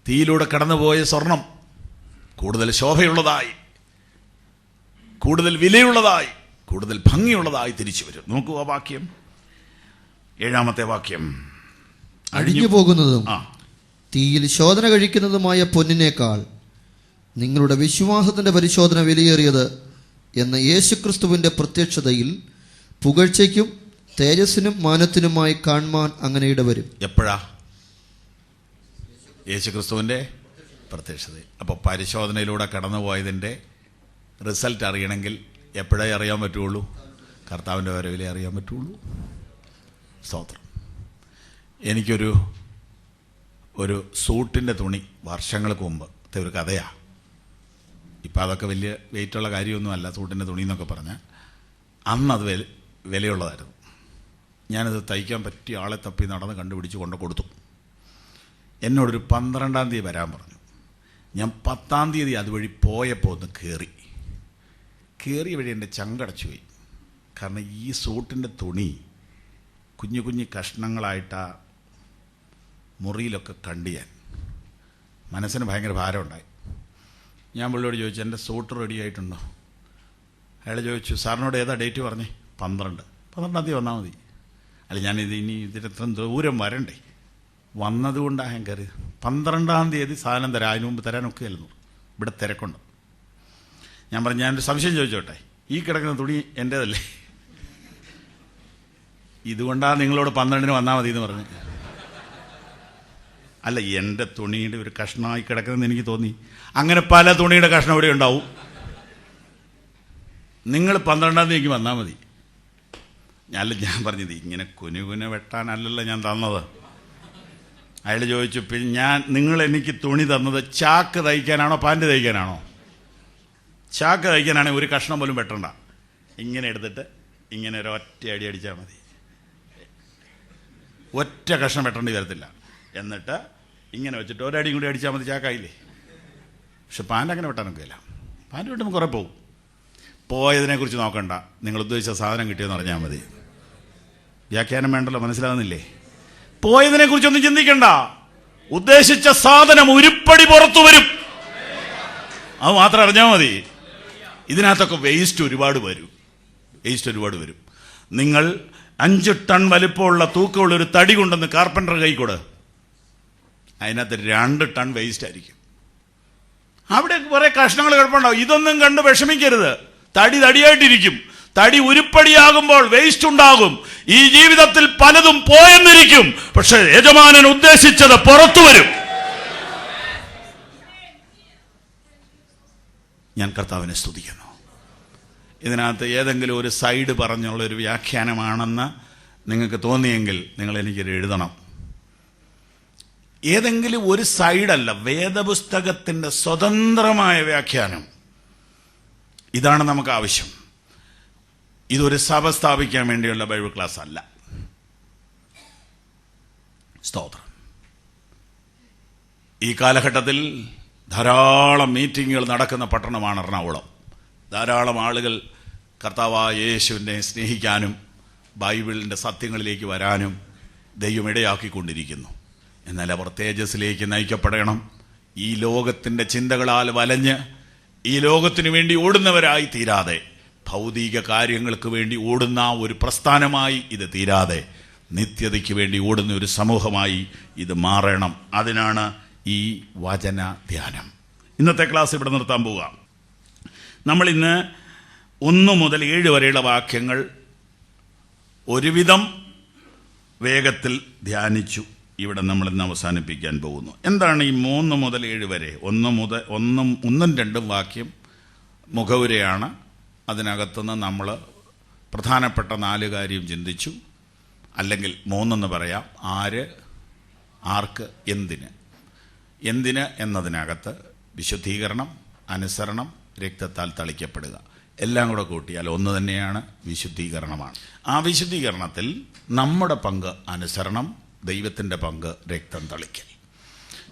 തീയിലൂടെ കടന്നുപോയ സ്വർണം കൂടുതൽ ശോഭയുള്ളതായി, കൂടുതൽ വിലയുള്ളതായി, കൂടുതൽ ഭംഗിയുള്ളതായി തിരിച്ചു വരും. നോക്കൂ ആ വാക്യം, 7-ാമത്തെ വാക്യം. അഴിഞ്ഞു പോകുന്നതും തീയിൽ ശോധന കഴിക്കുന്നതുമായ പൊന്നിനേക്കാൾ നിങ്ങളുടെ വിശ്വാസത്തിന്റെ പരിശോധന വിലയേറിയത് എന്ന യേശുക്രിസ്തുവിന്റെ പ്രത്യക്ഷതയിൽ പുകഴ്ചയ്ക്കും തേജസ്സിനും മാനത്തിനുമായി കാണുവാൻ അങ്ങനെ ഇടവരും. എപ്പോഴാ? യേശുക്രിസ്തുവിന്റെ പ്രത്യക്ഷത. അപ്പോൾ പരിശോധനയിലൂടെ കടന്നുപോയതിൻ്റെ റിസൾട്ട് അറിയണമെങ്കിൽ എപ്പോഴേ അറിയാൻ പറ്റുള്ളൂ? കർത്താവിൻ്റെ വരവിലേ അറിയാൻ പറ്റുള്ളൂ. സ്തോത്രം. എനിക്കൊരു സൂട്ടിൻ്റെ തുണി വർഷങ്ങൾക്ക് മുമ്പ് ഒരു കഥയാണ്. ഇപ്പം അതൊക്കെ വലിയ വെയിറ്റുള്ള കാര്യമൊന്നുമല്ല സൂട്ടിൻ്റെ തുണി എന്നൊക്കെ പറഞ്ഞാൽ. അന്നത് വിലയുള്ളതായിരുന്നു. ഞാനത് തയ്ക്കാൻ പറ്റിയ ആളെ തപ്പി നടന്ന് കണ്ടുപിടിച്ച് കൊണ്ട് കൊടുത്തു. എന്നോടൊരു 12-ാം തീയതി വരാൻ പറഞ്ഞു. ഞാൻ 10-ാം തീയതി അതുവഴി പോയപ്പോൾ ഒന്ന് കയറിയ വഴി എൻ്റെ ചങ്കടച്ചു പോയി. കാരണം ഈ സൂട്ടിൻ്റെ തുണി കുഞ്ഞു കുഞ്ഞു കഷ്ണങ്ങളായിട്ടാ മുറിയിലൊക്കെ കണ്ട് ഞാൻ മനസ്സിന് ഭയങ്കര ഭാരമുണ്ടായി. ഞാൻ പുള്ളിയോട് ചോദിച്ചു, എൻ്റെ സൂട്ട് റെഡി ആയിട്ടുണ്ടോ? അയാൾ ചോദിച്ചു, സാറിനോട് ഏതാ ഡേറ്റ് പറഞ്ഞേ? 12-ാം തീയതി വന്നാൽ മതി. അല്ല, ഞാനിത് ഇനി ഇതിനെത്ര ദൂരം വരണ്ടേ? വന്നതുകൊണ്ടാണ് ഞാൻ കയറിയത്. 12-ാം തീയതി സാധനം തരാം, അതിന് മുമ്പ് തരാനൊക്കെ ആയിരുന്നു, ഇവിടെ തിരക്കുണ്ട്. ഞാൻ പറഞ്ഞു, ഞാനൊരു സംശയം ചോദിച്ചോട്ടെ, ഈ കിടക്കുന്ന തുണി എൻ്റേതല്ലേ? ഇതുകൊണ്ടാണ് നിങ്ങളോട് 12-ന് വന്നാൽ മതി എന്ന് പറഞ്ഞു. അല്ല, എൻ്റെ തുണിയുടെ ഒരു കഷ്ണമായി കിടക്കുന്നതെന്ന് എനിക്ക് തോന്നി. അങ്ങനെ പല തുണിയുടെ കഷ്ണം ഇവിടെ ഉണ്ടാവും. നിങ്ങൾ 12-ാം തീയതിക്ക് വന്നാൽ മതി. ഞാൻ പറഞ്ഞത് ഇങ്ങനെ കുനുകുന വെട്ടാനല്ലല്ലോ ഞാൻ തന്നത്. അയാൾ ചോദിച്ചു, പിന്നെ നിങ്ങൾ എനിക്ക് തുണി തന്നത് ചാക്ക് തയ്ക്കാനാണോ പാൻറ് തയ്ക്കാനാണോ? ചാക്ക് തയ്ക്കാനാണെങ്കിൽ ഒരു കഷ്ണം പോലും വെട്ടണ്ട, ഇങ്ങനെ എടുത്തിട്ട് ഇങ്ങനെ ഒരു ഒറ്റ അടി അടിച്ചാൽ മതി, ഒറ്റ കഷ്ണം വെട്ടേണ്ടി വരത്തില്ല. എന്നിട്ട് ഇങ്ങനെ വെച്ചിട്ട് ഒരടിയും കൂടി അടിച്ചാൽ മതി, ചാക്കായില്ലേ. പക്ഷെ പാൻറ് അങ്ങനെ വെട്ടാനൊക്കെ ഇല്ല. പാൻറ് വെട്ടുമ്പോൾ കുറേ പോകും. പോയതിനെക്കുറിച്ച് നോക്കണ്ട, നിങ്ങൾ ഉദ്ദേശിച്ച സാധനം കിട്ടിയെന്ന് പറഞ്ഞാൽ മതി. വ്യാഖ്യാനം വേണ്ടല്ലോ, മനസ്സിലാകുന്നില്ലേ? പോയതിനെക്കുറിച്ചൊന്നും ചിന്തിക്കണ്ട, ഉദ്ദേശിച്ച സാധനം ഉരുപ്പടി പുറത്തു വരും, അത് മാത്രം അറിഞ്ഞാൽ മതി. ഇതിനകത്തൊക്കെ വേസ്റ്റ് ഒരുപാട് വരും. നിങ്ങൾ 5 ടൺ വലിപ്പമുള്ള തൂക്കമുള്ള ഒരു തടി കൊണ്ടെന്ന് കാർപ്പൻ്റർ കൈക്കൂടെ, അതിനകത്ത് 2 ടൺ വേസ്റ്റ് ആയിരിക്കും. അവിടെ കുറെ കഷ്ണങ്ങൾ കിടപ്പുണ്ടാവും. ഇതൊന്നും കണ്ട് വിഷമിക്കരുത്. തടിയായിട്ടിരിക്കും. തടി ഉരുപ്പടിയാകുമ്പോൾ വേസ്റ്റ് ഉണ്ടാകും. ഈ ജീവിതത്തിൽ പലതും പോയെന്നിരിക്കും, പക്ഷെ യജമാനൻ ഉദ്ദേശിച്ചത് പുറത്തു വരും. ഞാൻ കർത്താവിനെ സ്തുതിക്കുന്നു. ഇതിനകത്ത് ഏതെങ്കിലും ഒരു സൈഡ് പറഞ്ഞുള്ളൊരു വ്യാഖ്യാനമാണെന്ന് നിങ്ങൾക്ക് തോന്നിയെങ്കിൽ നിങ്ങൾ എനിക്കൊരു എഴുതണം. ഏതെങ്കിലും ഒരു സൈഡല്ല, വേദപുസ്തകത്തിൻ്റെ സ്വതന്ത്രമായ വ്യാഖ്യാനം. ഇതാണ് നമുക്ക് ആവശ്യം. ഇതൊരു സഭ സ്ഥാപിക്കാൻ വേണ്ടിയുള്ള ബൈബിൾ ക്ലാസ് അല്ല. സ്തോത്രം. ഈ കാലഘട്ടത്തിൽ ധാരാളം മീറ്റിങ്ങുകൾ നടക്കുന്ന പട്ടണമാണ് എറണാകുളം. ധാരാളം ആളുകൾ കർത്താവായ യേശുവിനെ സ്നേഹിക്കാനും ബൈബിളിൻ്റെ സത്യങ്ങളിലേക്ക് വരാനും ദൈവം ഇടയാക്കിക്കൊണ്ടിരിക്കുന്നു. എന്നാൽ അവർ തേജസ്സിലേക്ക് നയിക്കപ്പെടണം. ഈ ലോകത്തിൻ്റെ ചിന്തകളാൽ വലഞ്ഞ് ഈ ലോകത്തിനു വേണ്ടി ഓടുന്നവരായി തീരാതെ, ഭൗതിക കാര്യങ്ങൾക്ക് വേണ്ടി ഓടുന്ന ഒരു പ്രസ്ഥാനമായി ഇത് തീരാതെ, നിത്യതയ്ക്ക് വേണ്ടി ഓടുന്ന ഒരു സമൂഹമായി ഇത് മാറണം. അതിനാണ് ഈ വചന ധ്യാനം. ഇന്നത്തെ ക്ലാസ് ഇവിടെ നിർത്താൻ പോവുക. നമ്മളിന്ന് 1 മുതൽ 7 വരെയുള്ള വാക്യങ്ങൾ ഒരുവിധം വേഗത്തിൽ ധ്യാനിച്ചു. ഇവിടെ നമ്മളിന്ന് അവസാനിപ്പിക്കാൻ പോകുന്നു. എന്താണ് ഈ 3 മുതൽ 7 വരെ? 1, 2 വാക്യം മുഖവുരയാണ്. അതിനകത്തുനിന്ന് നമ്മൾ പ്രധാനപ്പെട്ട 4 കാര്യം ചിന്തിച്ചു. അല്ലെങ്കിൽ 3 പറയാം. ആര്, ആർക്ക്, എന്തിന് എന്നതിനകത്ത് വിശുദ്ധീകരണം, അനുസരണം, രക്തത്താൽ തളിക്കപ്പെടുക, എല്ലാം കൂടെ കൂട്ടിയാൽ ഒന്ന് തന്നെയാണ്, വിശുദ്ധീകരണമാണ്. ആ വിശുദ്ധീകരണത്തിൽ നമ്മുടെ പങ്ക് അനുസരണം, ദൈവത്തിൻ്റെ പങ്ക് രക്തം തളിക്കൽ.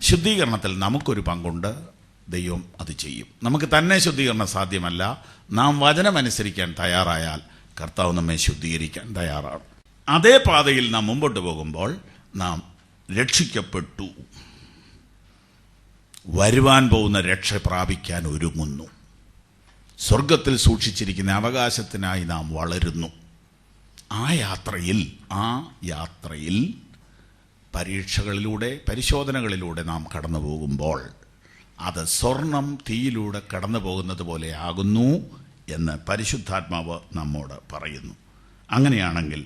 ശുദ്ധീകരണത്തിൽ നമുക്കൊരു പങ്കുണ്ട്, ദൈവം അത് ചെയ്യും. നമുക്ക് തന്നെ ശുദ്ധീകരണം സാധ്യമല്ല. നാം വചനമനുസരിക്കാൻ തയ്യാറായാൽ കർത്താവ് നമ്മെ ശുദ്ധീകരിക്കാൻ തയ്യാറാണ്. അതേ പാതയിൽ നാം മുമ്പോട്ട് പോകുമ്പോൾ നാം രക്ഷിക്കപ്പെട്ടു, വരുവാൻ പോകുന്ന രക്ഷ പ്രാപിക്കാൻ ഒരുങ്ങുന്നു. സ്വർഗത്തിൽ സൂക്ഷിച്ചിരിക്കുന്ന അവകാശത്തിനായി നാം വളരുന്നു. ആ യാത്രയിൽ പരീക്ഷകളിലൂടെ, പരിശോധനകളിലൂടെ നാം കടന്നു പോകുമ്പോൾ അത് സ്വർണം തീയിലൂടെ കടന്നു പോകുന്നത് പോലെ ആകുന്നു എന്ന് പരിശുദ്ധാത്മാവ് നമ്മോട് പറയുന്നു. അങ്ങനെയാണെങ്കിൽ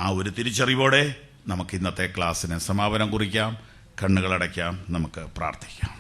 ആ ഒരു തിരിച്ചറിവോടെ നമുക്ക് ഇന്നത്തെ ക്ലാസ്സിന് സമാപനം കുറിക്കാം. കണ്ണുകളടയ്ക്കാം, നമുക്ക് പ്രാർത്ഥിക്കാം.